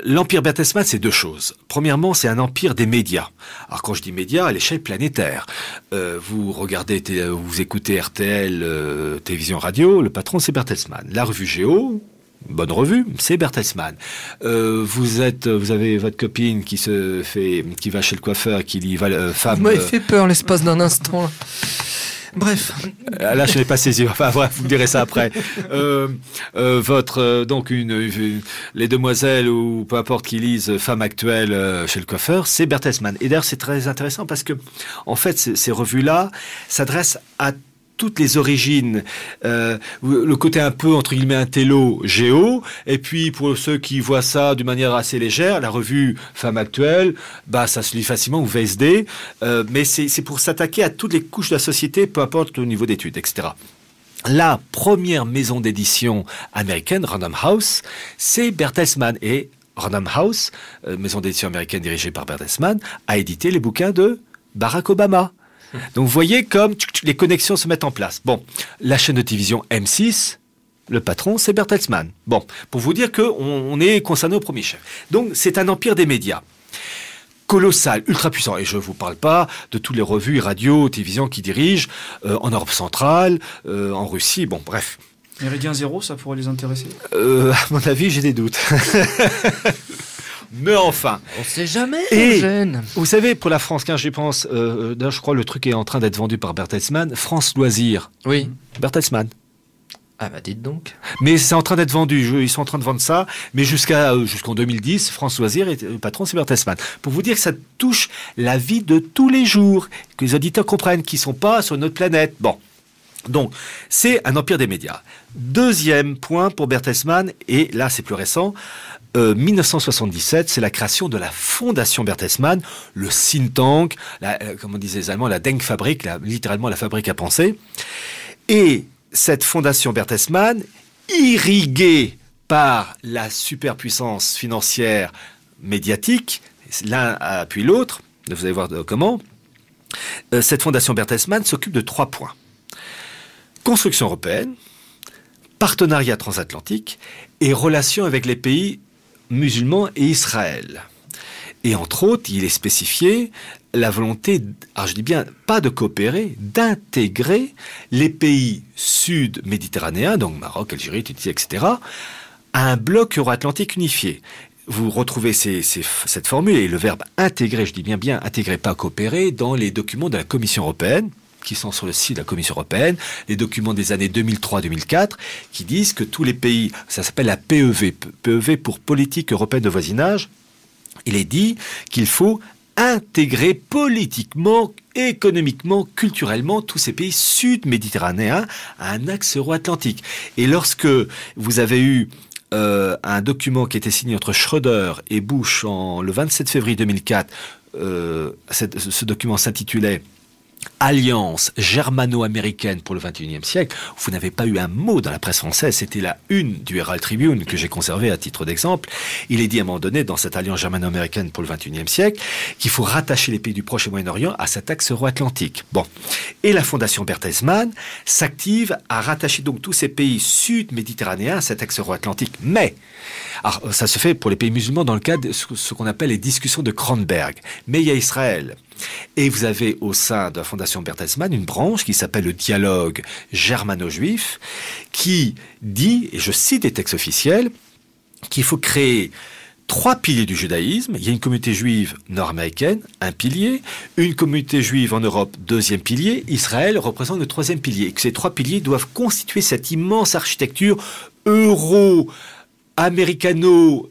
l'empire Bertelsmann, c'est deux choses. Premièrement, c'est un empire des médias. Alors quand je dis médias, à l'échelle planétaire. Vous regardez, vous écoutez RTL, télévision, radio, le patron c'est Bertelsmann. La revue Géo, bonne revue, c'est Bertelsmann. Vous avez votre copine qui va chez le coiffeur, qui lit femme. Vous m'avez fait peur l'espace d'un instant. Là. Bref. Là, je n'ai pas saisi. Enfin, bref, vous me direz ça après. Donc, les demoiselles ou peu importe qui lisent Femme actuelle chez le coiffeur, c'est Bertelsmann. Et d'ailleurs, c'est très intéressant parce que, en fait, ces revues-là s'adressent à toutes les origines, le côté un peu, entre guillemets, intello, géo, et puis pour ceux qui voient ça d'une manière assez légère, la revue Femme Actuelle, ça se lit facilement, ou VSD, mais c'est pour s'attaquer à toutes les couches de la société, peu importe le niveau d'études, etc. La première maison d'édition américaine, Random House, c'est Bertelsmann, et Random House, maison d'édition américaine dirigée par Bertelsmann, a édité les bouquins de Barack Obama. Donc vous voyez comme les connexions se mettent en place. Bon, la chaîne de télévision M6, le patron c'est Bertelsmann. Bon, pour vous dire qu'on est concerné au premier chef. Donc c'est un empire des médias. Colossal, ultra puissant. Et je ne vous parle pas de toutes les revues, radios, télévisions qui dirigent en Europe centrale, en Russie, bon bref. Méridien Zéro, ça pourrait les intéresser À mon avis, j'ai des doutes. Mais enfin. On sait jamais, et Eugène. Vous savez, pour la France 15, j'y pense, d'ailleurs, je crois le truc est en train d'être vendu par Bertelsmann, France Loisirs. Oui. Bertelsmann. Ah dites donc. Mais c'est en train d'être vendu, ils sont en train de vendre ça, mais jusqu'en 2010, France Loisirs, et le patron c'est Bertelsmann. Pour vous dire que ça touche la vie de tous les jours, que les auditeurs comprennent qu'ils ne sont pas sur notre planète. Bon. Donc, c'est un empire des médias. Deuxième point pour Bertelsmann, et là c'est plus récent, 1977, c'est la création de la Fondation Bertelsmann, le think tank, comme on disait les Allemands, la Denkfabrik, littéralement la fabrique à penser. Et cette Fondation Bertelsmann, irriguée par la superpuissance financière médiatique, l'un appuie l'autre, vous allez voir comment, cette Fondation Bertelsmann s'occupe de 3 points. Construction européenne, partenariat transatlantique et relations avec les pays musulmans et Israël. Et entre autres, il est spécifié la volonté, alors je dis bien pas de coopérer, d'intégrer les pays sud-méditerranéens, donc Maroc, Algérie, Tunisie, etc., à un bloc euro-atlantique unifié. Vous retrouvez cette formule et le verbe intégrer, je dis bien intégrer, pas coopérer, dans les documents de la Commission européenne, qui sont sur le site de la Commission européenne, les documents des années 2003-2004, qui disent que tous les pays, ça s'appelle la PEV pour Politique Européenne de Voisinage, il est dit qu'il faut intégrer politiquement, économiquement, culturellement tous ces pays sud-méditerranéens à un axe euro-atlantique. Et lorsque vous avez eu un document qui était signé entre Schröder et Bush le 27 février 2004, ce document s'intitulait Alliance germano-américaine pour le XXIe siècle, vous n'avez pas eu un mot dans la presse française, c'était la une du Herald Tribune que j'ai conservé à titre d'exemple. Il est dit à un moment donné dans cette alliance germano-américaine pour le XXIe siècle qu'il faut rattacher les pays du Proche et Moyen-Orient à cet axe euro-atlantique. Bon. Et la Fondation Bertelsmann s'active à rattacher donc tous ces pays sud-méditerranéens à cet axe euro-atlantique. Mais, alors, ça se fait pour les pays musulmans dans le cadre de ce qu'on appelle les discussions de Kronberg. Mais il y a Israël. Et vous avez au sein de la Fondation Bertelsmann une branche qui s'appelle le dialogue germano-juif qui dit, et je cite des textes officiels, qu'il faut créer 3 piliers du judaïsme. Il y a une communauté juive nord-américaine, un pilier, une communauté juive en Europe, 2e pilier, Israël représente le 3e pilier. Et que ces 3 piliers doivent constituer cette immense architecture euro-américano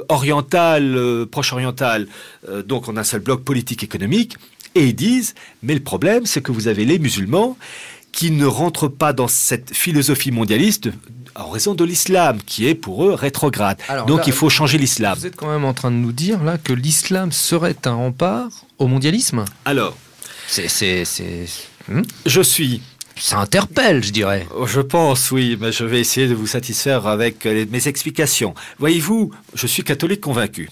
orientale, proche-orientale, donc en un seul bloc politique-économique, et ils disent, mais le problème, c'est que vous avez les musulmans qui ne rentrent pas dans cette philosophie mondialiste en raison de l'islam, qui est pour eux rétrograde. Alors, donc là, il faut changer l'islam. Vous êtes quand même en train de nous dire là que l'islam serait un rempart au mondialisme ? Alors, je suis... Ça interpelle, je dirais. Je pense, oui, mais je vais essayer de vous satisfaire avec mes explications. Voyez-vous, je suis catholique convaincu.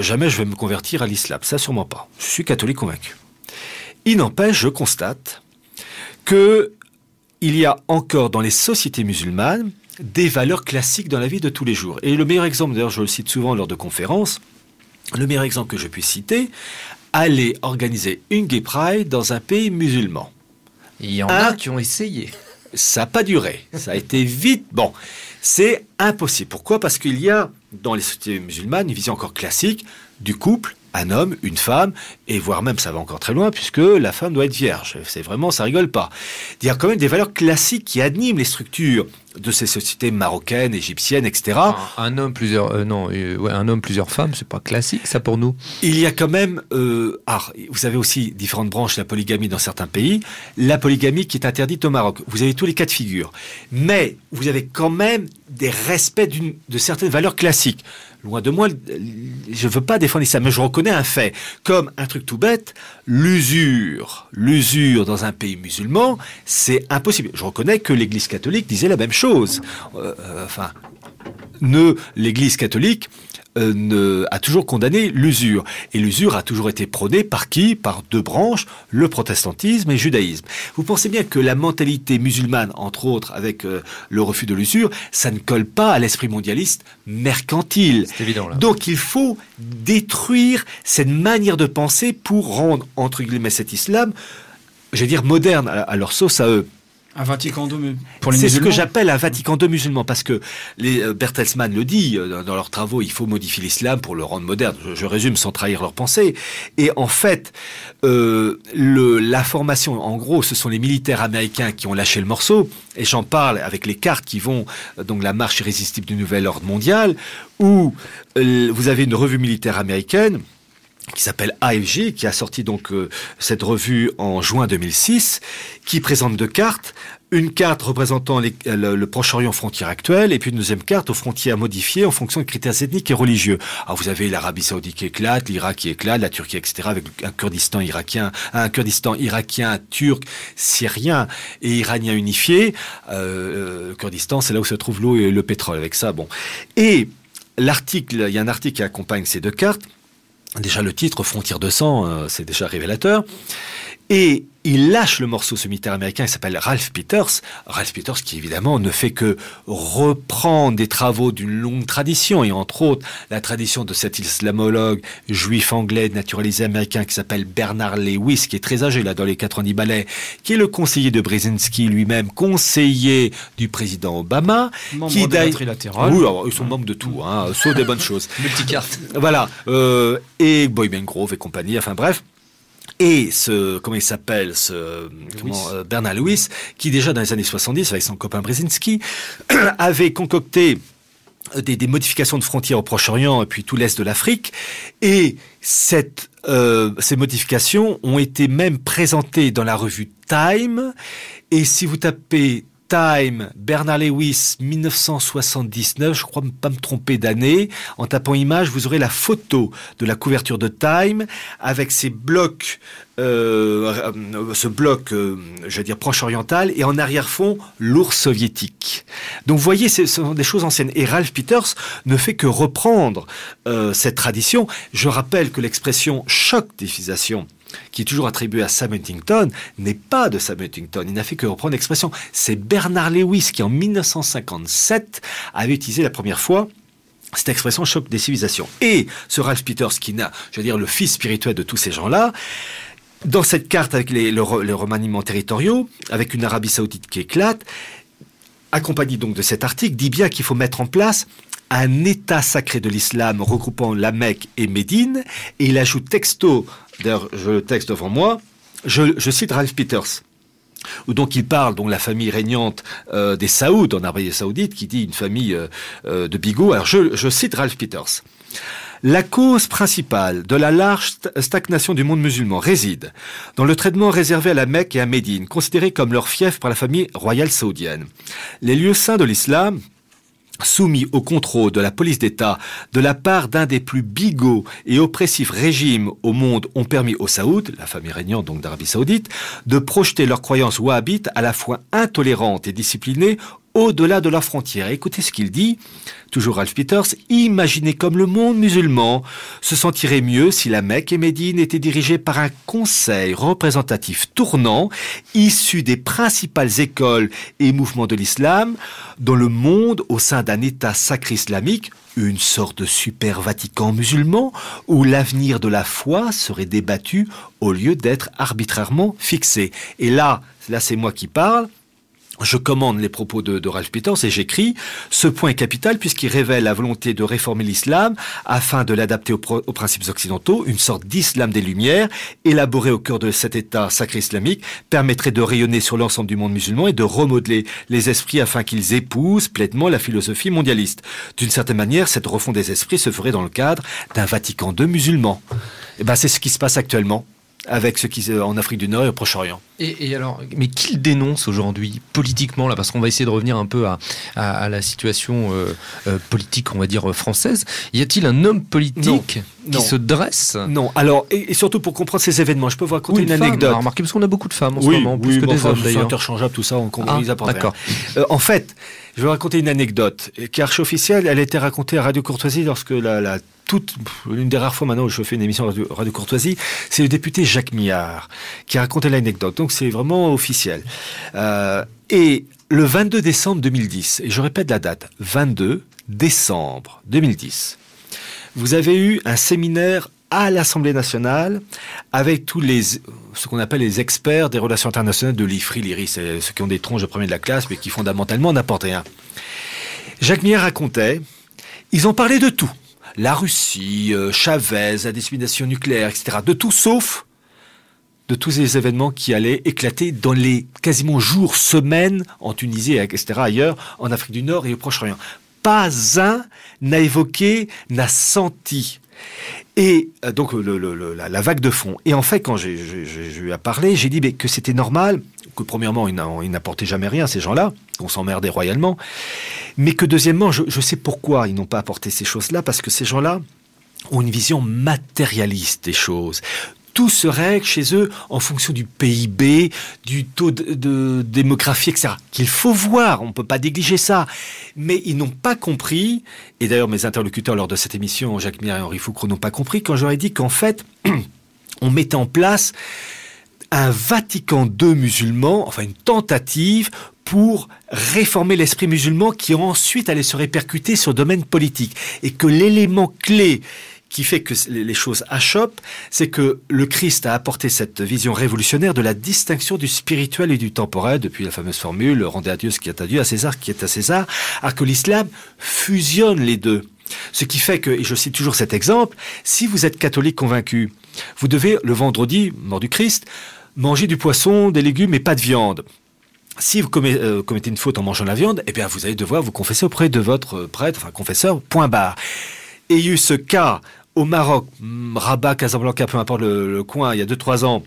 Jamais je vais me convertir à l'islam, ça sûrement pas. Je suis catholique convaincu. Il n'empêche, je constate que il y a encore dans les sociétés musulmanes des valeurs classiques dans la vie de tous les jours. Et le meilleur exemple, d'ailleurs je le cite souvent lors de conférences, le meilleur exemple que je puisse citer, aller organiser une Gay Pride dans un pays musulman. Il y en a qui ont essayé. Ça n'a pas duré, ça a été vite. Bon, c'est impossible. Pourquoi ? Parce qu'il y a dans les sociétés musulmanes une vision encore classique du couple, un homme, une femme, et voire même ça va encore très loin puisque la femme doit être vierge. C'est vraiment, ça rigole pas. Il y a quand même des valeurs classiques qui animent les structures de ces sociétés marocaines, égyptiennes, etc. Un homme, plusieurs femmes, c'est pas classique ça pour nous. Il y a quand même, vous avez aussi différentes branches de la polygamie dans certains pays. La polygamie qui est interdite au Maroc. Vous avez tous les cas de figure. Mais vous avez quand même des respects de certaines valeurs classiques. Loin de moi, je ne veux pas défendre ça, mais je reconnais un fait. Comme un truc tout bête, l'usure dans un pays musulman, c'est impossible. Je reconnais que l'Église catholique disait la même chose. L'Église catholique a toujours condamné l'usure. Et l'usure a toujours été prônée par qui ? Par deux branches, le protestantisme et le judaïsme. Vous pensez bien que la mentalité musulmane, entre autres, avec le refus de l'usure, ça ne colle pas à l'esprit mondialiste mercantile. C'est évident, là. Donc il faut détruire cette manière de penser pour rendre, entre guillemets, cet islam, j'allais dire, moderne à leur sauce à eux. Un Vatican II pour les musulmans. C'est ce que j'appelle un Vatican II musulman, parce que Bertelsmann le dit dans leurs travaux, il faut modifier l'islam pour le rendre moderne. Je résume sans trahir leur pensée. Et en fait, la formation, en gros, ce sont les militaires américains qui ont lâché le morceau. Et j'en parle avec les cartes qui vont, donc la marche irrésistible du nouvel ordre mondial, où vous avez une revue militaire américaine qui s'appelle AFG, qui a sorti donc cette revue en juin 2006, qui présente deux cartes. Une carte représentant le Proche-Orient frontière actuelle, et puis une deuxième carte aux frontières modifiées en fonction de critères ethniques et religieux. Alors vous avez l'Arabie Saoudite qui éclate, l'Irak qui éclate, la Turquie, etc., avec un Kurdistan irakien, turc, syrien et iranien unifié. Le Kurdistan, c'est là où se trouve l'eau et le pétrole. Avec ça, bon. Et il y a un article qui accompagne ces deux cartes. Déjà le titre, Frontières de sang, c'est déjà révélateur. Et il lâche le morceau, ce militaire américain, il s'appelle Ralph Peters. Ralph Peters qui évidemment ne fait que reprendre des travaux d'une longue tradition, et entre autres la tradition de cet islamologue juif anglais naturalisé américain qui s'appelle Bernard Lewis, qui est très âgé là dans les 90 balais, qui est le conseiller de Brzezinski lui-même, conseiller du président Obama, membre qui de la trilatérale. Oui, alors, ils sont membres de tout, sauf des bonnes choses. Multicarte. Voilà, et Boyman Grove et compagnie, enfin bref. Et Bernard Lewis, qui déjà dans les années 70, avec son copain Brzezinski, avait concocté des modifications de frontières au Proche-Orient et puis tout l'Est de l'Afrique. Et ces modifications ont été même présentées dans la revue Time. Et si vous tapez Time, Bernard Lewis, 1979, je crois pas me tromper d'année. En tapant image, vous aurez la photo de la couverture de Time avec ces blocs, je vais dire proche-oriental, et en arrière-fond, l'ours soviétique. Donc vous voyez, ce sont des choses anciennes. Et Ralph Peters ne fait que reprendre cette tradition. Je rappelle que l'expression choc des civilisations, qui est toujours attribué à Sam Huntington, n'est pas de Sam Huntington. Il n'a fait que reprendre l'expression. C'est Bernard Lewis qui, en 1957, avait utilisé la première fois cette expression choc des civilisations. Et ce Ralph Peters, qui n'a, je veux dire, le fils spirituel de tous ces gens-là, dans cette carte avec les remaniements territoriaux, avec une Arabie Saoudite qui éclate, accompagné donc de cet article, dit bien qu'il faut mettre en place un État sacré de l'islam regroupant la Mecque et Médine, et il ajoute texto, d'ailleurs je le texte devant moi, je cite Ralph Peters, où donc il parle de la famille régnante des Saouds en Arabie Saoudite, qui dit une famille de bigots. Alors je cite Ralph Peters. La cause principale de la large stagnation du monde musulman réside dans le traitement réservé à la Mecque et à Médine, considérés comme leur fief par la famille royale saoudienne. Les lieux saints de l'islam, soumis au contrôle de la police d'État de la part d'un des plus bigots et oppressifs régimes au monde, ont permis aux Saouds, la famille régnante donc d'Arabie Saoudite, de projeter leurs croyances wahhabites à la fois intolérantes et disciplinées au-delà de leurs frontières. Écoutez ce qu'il dit, toujours Ralph Peters, « Imaginez comme le monde musulman se sentirait mieux si la Mecque et Médine étaient dirigées par un conseil représentatif tournant, issu des principales écoles et mouvements de l'islam, dans le monde au sein d'un État sacré islamique, une sorte de super Vatican musulman, où l'avenir de la foi serait débattu au lieu d'être arbitrairement fixé. » Et là c'est moi qui parle. Je commande les propos de Ralph Peters et j'écris « Ce point est capital puisqu'il révèle la volonté de réformer l'islam afin de l'adapter aux principes occidentaux, une sorte d'islam des Lumières, élaboré au cœur de cet État sacré islamique, permettrait de rayonner sur l'ensemble du monde musulman et de remodeler les esprits afin qu'ils épousent pleinement la philosophie mondialiste. D'une certaine manière, cette refonte des esprits se ferait dans le cadre d'un Vatican II musulman. » Et ben, c'est ce qui se passe actuellement avec ce qui en Afrique du Nord et au Proche-Orient. Et alors, mais qui le dénonce aujourd'hui politiquement là, parce qu'on va essayer de revenir un peu à la situation politique, on va dire française. Y a-t-il un homme politique qui se dresse? Non. Alors, et surtout pour comprendre ces événements, je peux vous raconter une anecdote. Remarquez, parce qu'on a beaucoup de femmes en ce moment, plus que des hommes d'ailleurs. C'est interchangeable tout ça, on compromise après. D'accord. En fait, je vais vous raconter une anecdote qui est archi-officielle. Elle a été racontée à Radio Courtoisie lorsque l'une des rares fois maintenant où je fais une émission Radio Courtoisie, c'est le député Jacques Millard qui a raconté l'anecdote. Donc c'est vraiment officiel. Et le 22 décembre 2010, et je répète la date, 22 décembre 2010, vous avez eu un séminaire à l'Assemblée nationale avec tous ce qu'on appelle les experts des relations internationales de l'IFRI, c'est ceux qui ont des tronches de premier de la classe mais qui fondamentalement n'apportent rien. Jacques Millard racontait, ils ont parlé de tout. La Russie, Chavez, la dissémination nucléaire, etc. De tout sauf de tous ces événements qui allaient éclater dans les quasiment jours, semaines en Tunisie, etc. ailleurs, en Afrique du Nord et au Proche-Orient. Pas un n'a évoqué, n'a senti. Et donc la vague de fond. Et en fait, quand je lui ai parlé, j'ai dit que c'était normal, que premièrement, ils n'apportaient jamais rien, ces gens-là, qu'on s'emmerdait royalement, mais que deuxièmement, je sais pourquoi ils n'ont pas apporté ces choses-là, parce que ces gens-là ont une vision matérialiste des choses. Tout se règle chez eux en fonction du PIB, du taux de démographie, etc. Qu'il faut voir, on ne peut pas négliger ça. Mais ils n'ont pas compris, et d'ailleurs mes interlocuteurs lors de cette émission, Jacques Millard et Henri Foucault, n'ont pas compris quand j'aurais dit qu'en fait, on mettait en place un Vatican II musulman, enfin une tentative pour réformer l'esprit musulman qui ensuite allait se répercuter sur le domaine politique. Et que l'élément clé qui fait que les choses achoppent, c'est que le Christ a apporté cette vision révolutionnaire de la distinction du spirituel et du temporel, depuis la fameuse formule « rendez à Dieu ce qui est à Dieu, à César ce qui est à César », alors que l'islam fusionne les deux. Ce qui fait que, et je cite toujours cet exemple, si vous êtes catholique convaincu, vous devez, le vendredi, mort du Christ, manger du poisson, des légumes et pas de viande. Si vous commettez une faute en mangeant la viande, eh bien vous allez devoir vous confesser auprès de votre prêtre, enfin confesseur, point barre. Et il y a eu ce cas au Maroc, Rabat, Casablanca, peu importe le coin, il y a 2-3 ans,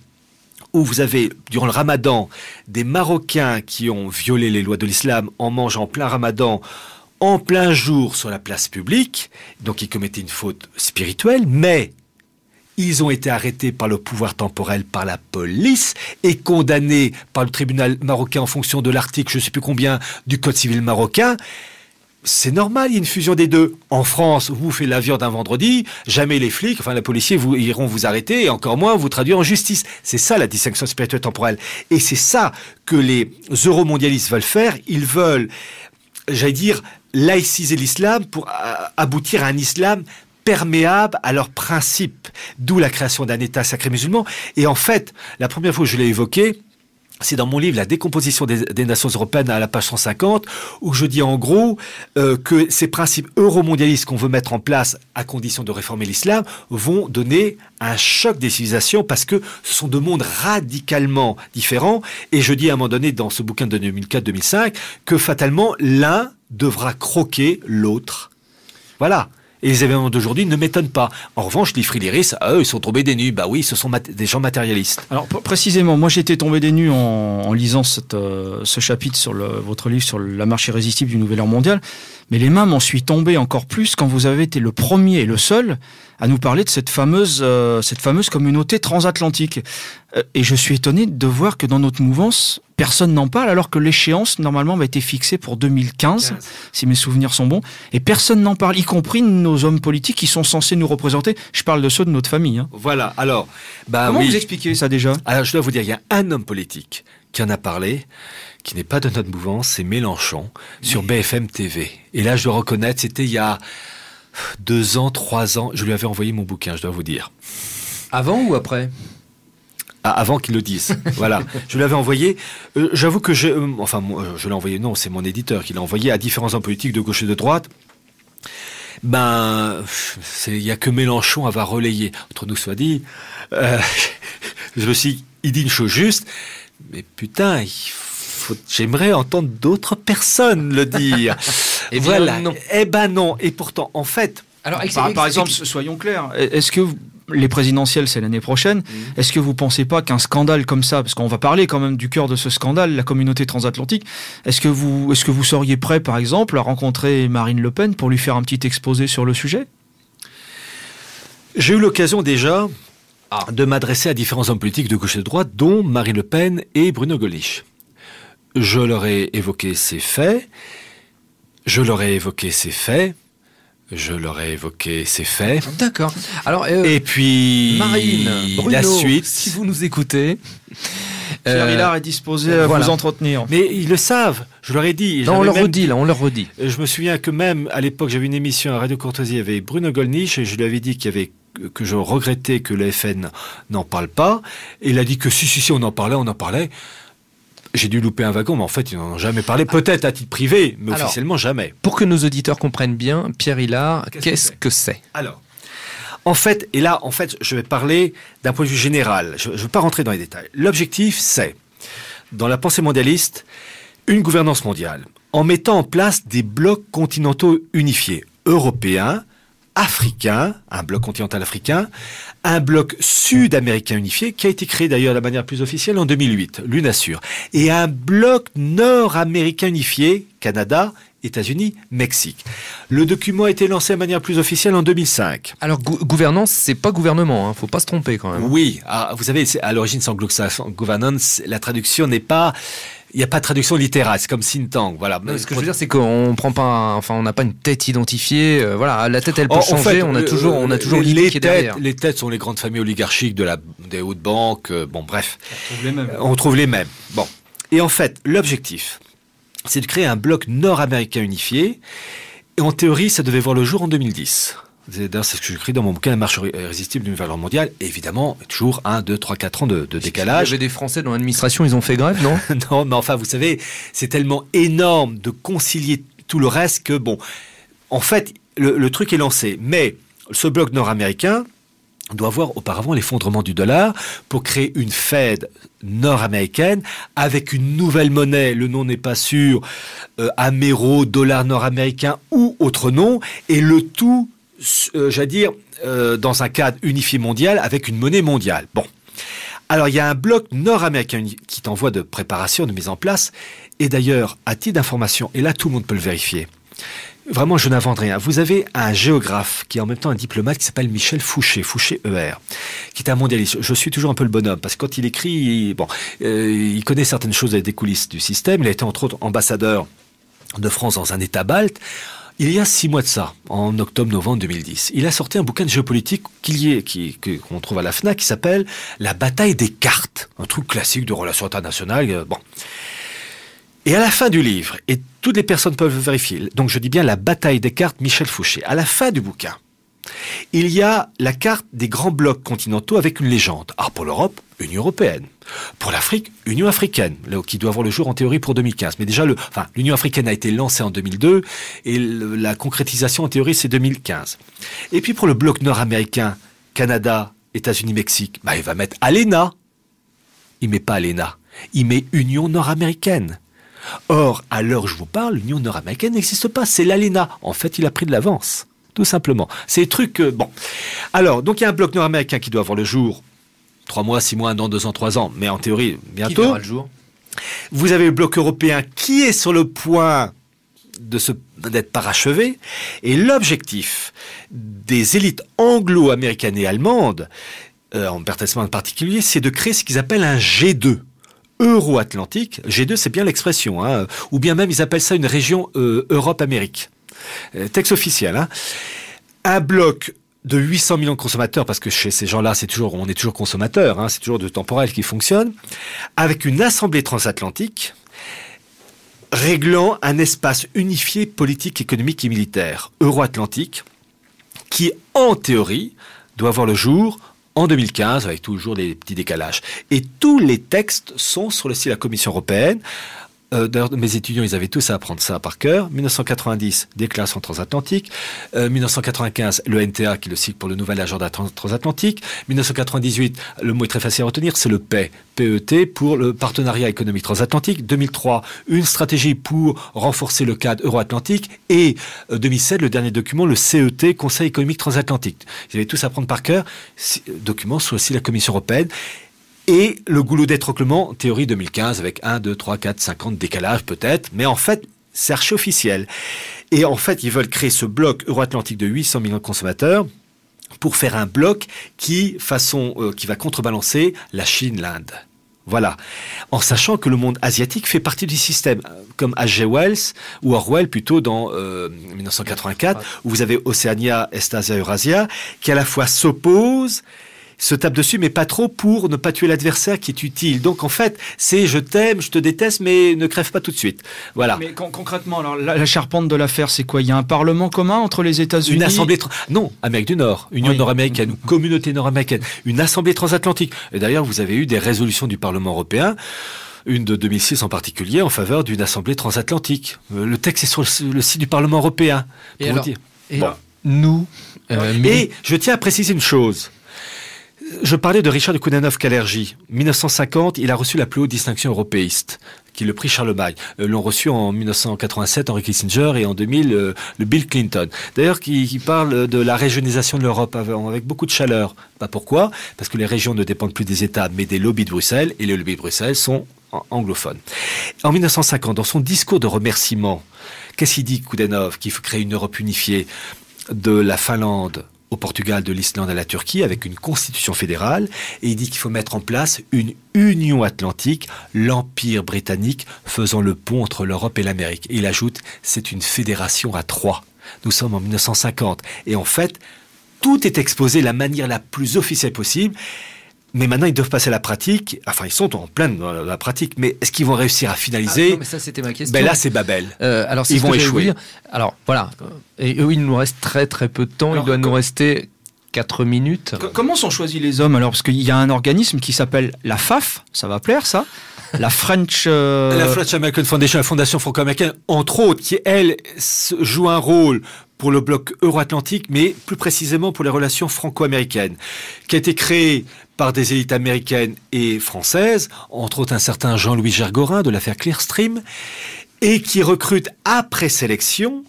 où vous avez, durant le ramadan, des Marocains qui ont violé les lois de l'islam en mangeant plein ramadan, en plein jour sur la place publique. Donc ils commettaient une faute spirituelle, mais ils ont été arrêtés par le pouvoir temporel, par la police, et condamnés par le tribunal marocain en fonction de l'article, je ne sais plus combien, du Code civil marocain. C'est normal, il y a une fusion des deux. En France, vous faites la viande un vendredi, jamais les flics, enfin les policiers iront vous arrêter et encore moins vous traduire en justice. C'est ça la distinction spirituelle temporelle. Et c'est ça que les euromondialistes veulent faire. Ils veulent, j'allais dire, laïciser l'islam pour aboutir à un islam perméable à leurs principes. D'où la création d'un État sacré musulman. Et en fait, la première fois que je l'ai évoqué, c'est dans mon livre « La décomposition des nations européennes » à la page 150, où je dis en gros que ces principes euromondialistes qu'on veut mettre en place à condition de réformer l'islam vont donner un choc des civilisations parce que ce sont deux mondes radicalement différents. Et je dis à un moment donné dans ce bouquin de 2004-2005 que fatalement l'un devra croquer l'autre. Voilà. Et les événements d'aujourd'hui ne m'étonnent pas. En revanche, les friléristes, eux, ils sont tombés des nues. Bah oui, ce sont des gens matérialistes. Alors, précisément, moi, j'étais tombé des nues en lisant ce chapitre sur votre livre sur la marche irrésistible du nouvel ordre mondial. Mais les mains m'en suis tombé encore plus quand vous avez été le premier et le seul à nous parler de cette fameuse communauté transatlantique. Et je suis étonné de voir que dans notre mouvance, personne n'en parle, alors que l'échéance, normalement, a été fixée pour 2015, si mes souvenirs sont bons. Et personne n'en parle, y compris nos hommes politiques qui sont censés nous représenter. Je parle de ceux de notre famille. Hein. Voilà, alors... Comment vous expliquez ça déjà ? Alors, je dois vous dire, il y a un homme politique qui en a parlé, qui n'est pas de notre mouvance, c'est Mélenchon, sur BFM TV. Et là, je dois reconnaître, c'était il y a 2 ans, 3 ans, je lui avais envoyé mon bouquin, je dois vous dire. Avant ou après ? Avant qu'il le dise, voilà. Je lui avais envoyé, j'avoue que je l'ai envoyé, non, c'est mon éditeur qui l'a envoyé à différents hommes politiques de gauche et de droite. Il y a que Mélenchon à va relayer. Entre nous soit dit, je me suis dit, il dit une chose juste, mais putain, j'aimerais entendre d'autres personnes le dire. Et voilà. Non. Eh ben non. Et pourtant, en fait... Alors, par exemple, soyons clairs, est-ce que les présidentielles, c'est l'année prochaine, est-ce que vous pensez pas qu'un scandale comme ça, parce qu'on va parler quand même du cœur de ce scandale, la communauté transatlantique, est-ce que vous seriez prêt, par exemple, à rencontrer Marine Le Pen pour lui faire un petit exposé sur le sujet ? J'ai eu l'occasion déjà de m'adresser à différents hommes politiques de gauche et de droite, dont Marine Le Pen et Bruno Gollnisch. Je leur ai évoqué ces faits. D'accord. Alors, et puis, Marine, Bruno, la suite. Si vous nous écoutez, Pierre Hilard est disposé à vous entretenir. Mais ils le savent. Je leur ai dit. Non, on leur redit. Je me souviens que même à l'époque, j'avais une émission à Radio Courtoisie avec Bruno Gollnisch et je lui avais dit que je regrettais que le FN n'en parle pas. Et il a dit que si, on en parlait. J'ai dû louper un wagon, mais en fait, ils n'en ont jamais parlé. Peut-être à titre privé, mais officiellement, jamais. Pour que nos auditeurs comprennent bien, Pierre Hilard, qu'est-ce que c'est ? Alors, en fait, je vais parler d'un point de vue général. Je ne veux pas rentrer dans les détails. L'objectif, c'est, dans la pensée mondialiste, une gouvernance mondiale, en mettant en place des blocs continentaux unifiés, européens, africains, un bloc continental africain, un bloc sud-américain unifié, qui a été créé d'ailleurs de la manière plus officielle en 2008, l'UNASUR, et un bloc nord-américain unifié, Canada, États-Unis, Mexique. Le document a été lancé de manière plus officielle en 2005. Alors, gouvernance, c'est pas gouvernement, hein, faut pas se tromper quand même. Oui, vous savez, à l'origine, c'est anglo-saxon, governance, la traduction n'est pas... Il n'y a pas de traduction littérale, c'est comme think tank, voilà. Non, ce que je veux dire, c'est qu'on prend pas, on n'a pas une tête identifiée. Voilà, la tête, elle peut changer. En fait, on a toujours l'idée qui est derrière. Les têtes sont les grandes familles oligarchiques des hautes banques. Bon, bref, on trouve les mêmes. Bon, et en fait, l'objectif, c'est de créer un bloc nord-américain unifié. Et en théorie, ça devait voir le jour en 2010. D'ailleurs, c'est ce que j'écris dans mon bouquin, La marche irrésistible d'une valeur mondiale. Et évidemment, toujours 1, 2, 3, 4 ans de décalage. Il y avait des Français dans l'administration, ils ont fait grève, non? Non, mais enfin, vous savez, c'est tellement énorme de concilier tout le reste que, bon, en fait, le truc est lancé. Mais ce bloc nord-américain doit voir auparavant l'effondrement du dollar pour créer une Fed nord-américaine avec une nouvelle monnaie, le nom n'est pas sûr, Amero, dollar nord-américain ou autre nom, et le tout... j'allais dire, dans un cadre unifié mondial avec une monnaie mondiale. Bon. Alors, il y a un bloc nord-américain qui est en voie de préparation, de mise en place. Et d'ailleurs, à titre d'information, et là, tout le monde peut le vérifier. Vraiment, je n'invente rien. Vous avez un géographe qui est en même temps un diplomate qui s'appelle Michel Fouché, Fouché-ER, qui est un mondialiste. Je suis toujours un peu le bonhomme parce que quand il écrit, il connaît certaines choses des coulisses du système. Il a été entre autres ambassadeur de France dans un État balte. Il y a 6 mois de ça, en octobre-novembre 2010, il a sorti un bouquin de géopolitique qu'on trouve à la FNAC qui s'appelle « La bataille des cartes », un truc classique de relations internationales. Bon. Et à la fin du livre, et toutes les personnes peuvent vérifier, donc je dis bien « La bataille des cartes » Michel Fouché, à la fin du bouquin, il y a la carte des grands blocs continentaux avec une légende. Alors pour l'Europe, Union européenne. Pour l'Afrique, Union africaine, qui doit voir le jour en théorie pour 2015. Mais déjà, l'Union africaine a été lancée en 2002 et la concrétisation en théorie, c'est 2015. Et puis pour le bloc nord-américain, Canada, États-Unis, Mexique, il va mettre ALENA. Il met pas ALENA, il met Union nord-américaine. Or, à l'heure où je vous parle, l'Union nord-américaine n'existe pas, c'est l'ALENA. En fait, il a pris de l'avance. Tout simplement. C'est des trucs... bon. Alors, donc il y a un bloc nord-américain qui doit voir le jour 3 mois, 6 mois, 1 an, 2 ans, 3 ans, mais en théorie, bientôt. Qui verra le jour ? Vous avez le bloc européen qui est sur le point d'être parachevé. Et l'objectif des élites anglo-américaines et allemandes, en Bertelsmann en particulier, c'est de créer ce qu'ils appellent un G2. Euro-Atlantique. G2, c'est bien l'expression, hein, ou bien même ils appellent ça une région Europe-Amérique. Texte officiel. Hein. Un bloc de 800 millions de consommateurs, parce que chez ces gens-là, on est toujours consommateurs, hein, c'est toujours de temporel qui fonctionne, avec une assemblée transatlantique réglant un espace unifié politique, économique et militaire euro-atlantique qui, en théorie, doit voir le jour en 2015, avec toujours des petits décalages. Et tous les textes sont sur le site de la Commission européenne. D'ailleurs, mes étudiants, ils avaient tous à apprendre ça par cœur. 1990, déclaration transatlantique. 1995, le NTA, qui est le cycle pour le nouvel agenda transatlantique. 1998, le mot est très facile à retenir, c'est le PET, PET, pour le partenariat économique transatlantique. 2003, une stratégie pour renforcer le cadre euro-atlantique. Et 2007, le dernier document, le CET, Conseil économique transatlantique. Ils avaient tous à apprendre par cœur. Document sur le site de la Commission européenne. Et le goulot d'étranglement, théorie 2015, avec 1, 2, 3, 4, 50 décalages peut-être, mais en fait, c'est archi-officiel. Et en fait, ils veulent créer ce bloc euro-atlantique de 800 millions de consommateurs pour faire un bloc qui va contrebalancer la Chine, l'Inde. Voilà. En sachant que le monde asiatique fait partie du système, comme H.G. Wells, ou Orwell plutôt dans 1984, où vous avez Océania, Est-Asia, Eurasia, qui à la fois s'opposent, se tape dessus, mais pas trop pour ne pas tuer l'adversaire qui est utile. Donc en fait, c'est je t'aime, je te déteste, mais ne crève pas tout de suite. Voilà. Mais concrètement, alors la charpente de l'affaire, c'est quoi? Il y a un parlement commun entre les États-Unis? Une assemblée... Non, Amérique du Nord, Union nord-américaine, ou communauté nord-américaine, une assemblée transatlantique. Et d'ailleurs, vous avez eu des résolutions du Parlement européen, une de 2006 en particulier, en faveur d'une assemblée transatlantique. Le texte est sur le site du Parlement européen. Pour vous dire. Nous... Et je tiens à préciser une chose. Je parlais de Richard de Coudenhove-Kalergi. 1950, il a reçu la plus haute distinction européiste, qui est le prix Charlemagne. L'ont reçu en 1987 Henry Kissinger et en 2000 le Bill Clinton. D'ailleurs, qui parle de la régionalisation de l'Europe avec beaucoup de chaleur. Pourquoi? Parce que les régions ne dépendent plus des États, mais des lobbies de Bruxelles, et les lobbies de Bruxelles sont anglophones. En 1950, dans son discours de remerciement, qu'est-ce qu'il dit, Coudenhove? Qu'il faut créer une Europe unifiée de la Finlande au Portugal, de l'Islande à la Turquie, avec une constitution fédérale, et il dit qu'il faut mettre en place une union atlantique, l'Empire britannique faisant le pont entre l'Europe et l'Amérique. Et il ajoute, c'est une fédération à trois. Nous sommes en 1950. Et en fait, tout est exposé de la manière la plus officielle possible. Mais maintenant, ils doivent passer à la pratique. Enfin, ils sont en pleine dans la pratique. Mais est-ce qu'ils vont réussir à finaliser? Non, mais ça, c'était ma question. Ben là, c'est Babel. Alors, ils vont échouer. Alors, voilà. Et eux, il nous reste très, très peu de temps. Il doit nous rester 4 minutes. Comment sont choisis les hommes, alors? Parce qu'il y a un organisme qui s'appelle la FAF. Ça va plaire, ça? La French... La French American Foundation, la Fondation franco-américaine, entre autres, qui, elle, joue un rôle pour le bloc euro-atlantique, mais plus précisément pour les relations franco-américaines, qui a été créée par des élites américaines et françaises, entre autres un certain Jean-Louis Gergorin de l'affaire Clearstream, et qui recrute après sélection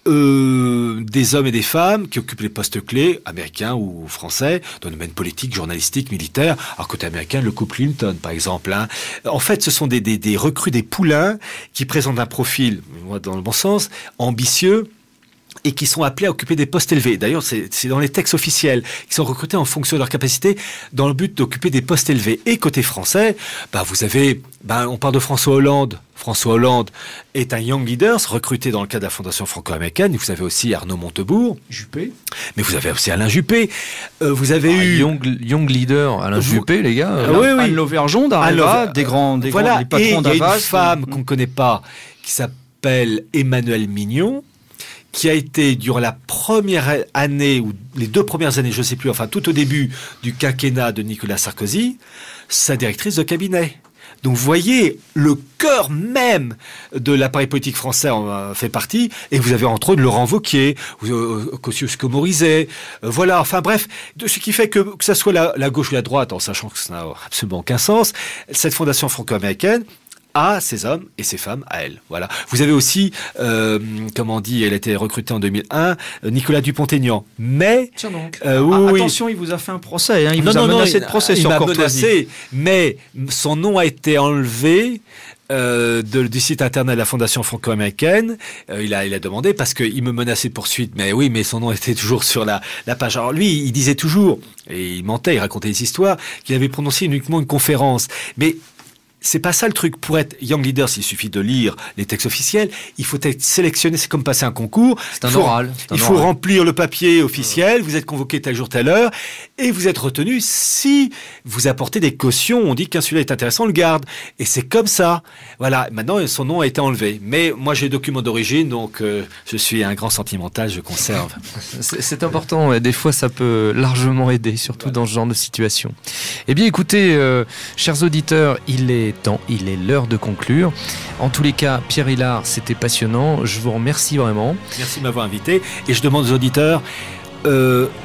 des hommes et des femmes qui occupent les postes clés, américains ou français, dans le domaine politique, journalistique, militaire. Alors côté américain, le couple Clinton, par exemple. Hein. En fait, ce sont des recrues, des poulains qui présentent un profil, dans le bon sens, ambitieux, et qui sont appelés à occuper des postes élevés. D'ailleurs, c'est dans les textes officiels, qui sont recrutés en fonction de leur capacité, dans le but d'occuper des postes élevés. Et côté français, vous avez, on parle de François Hollande. François Hollande est un Young Leaders recruté dans le cadre de la Fondation franco-américaine. Vous avez aussi Arnaud Montebourg. Juppé. Mais vous avez aussi Alain Juppé. Vous avez eu... Young Leader, Alain Juppé, les gars. Oui. Anne Lauvergeon d'Areva, des grands les patrons d'Avas. Il y a une femme qu'on ne connaît pas, qui s'appelle Emmanuelle Mignon, qui a été, durant la première année, ou les 2 premières années, je ne sais plus, enfin tout au début du quinquennat de Nicolas Sarkozy, sa directrice de cabinet. Donc vous voyez, le cœur même de l'appareil politique français en fait partie, et vous avez entre autres Laurent Wauquiez, Kosciusko-Morizet, voilà, enfin bref, ce qui fait que ça soit la gauche ou la droite, en sachant que ça n'a absolument aucun sens, cette fondation franco-américaine à ces hommes et ces femmes à elle. Voilà. Vous avez aussi, comme on dit, elle a été recrutée en 2001, Nicolas Dupont-Aignan. Mais tiens donc. oui. Attention, il vous a fait un procès. Hein. Il vous a menacé de procès sur Courtoisie. Il m'a menacé, mais son nom a été enlevé. Du site internet de la Fondation franco-américaine, il a demandé parce qu'il me menaçait de poursuite. Mais oui, mais son nom était toujours sur la page. Alors lui, il disait toujours, et il mentait, il racontait des histoires, qu'il avait prononcé uniquement une conférence. Mais c'est pas ça le truc. Pour être Young Leaders, il suffit de lire les textes officiels. Il faut être sélectionné. C'est comme passer un concours. C'est un oral. Il faut remplir le papier officiel. Vous êtes convoqué tel jour, telle heure. Et vous êtes retenu si vous apportez des cautions. On dit qu'un celui-là est intéressant, on le garde. Et c'est comme ça. Voilà. Maintenant, son nom a été enlevé. Mais moi, j'ai le document d'origine. Donc, je suis un grand sentimental. Je conserve. C'est important. Et des fois, ça peut largement aider, surtout dans ce genre de situation. Eh bien, écoutez, chers auditeurs, il est l'heure de conclure. En tous les cas, Pierre Hilard, c'était passionnant. Je vous remercie vraiment. Merci de m'avoir invité. Et je demande aux auditeurs,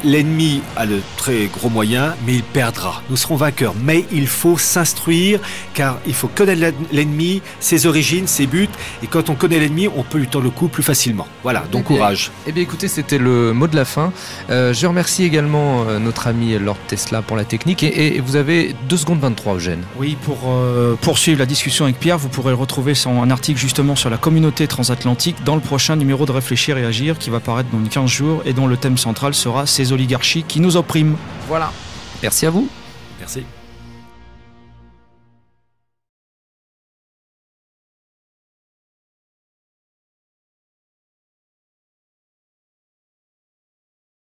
l'ennemi a le très gros moyen, mais il perdra. Nous serons vainqueurs. Mais il faut s'instruire, car il faut connaître l'ennemi, ses origines, ses buts. Et quand on connaît l'ennemi, on peut lui tendre le coup plus facilement. Voilà, donc courage. Eh bien, écoutez, c'était le mot de la fin. Je remercie également notre ami Lord Tesla pour la technique. Et vous avez 2 secondes 23, Eugène. Oui, pour poursuivre la discussion avec Pierre, vous pourrez retrouver un article justement sur la communauté transatlantique dans le prochain numéro de Réfléchir et Agir qui va paraître dans 15 jours et dont le thème central sera ces oligarchies qui nous oppriment. Voilà. Merci à vous. Merci.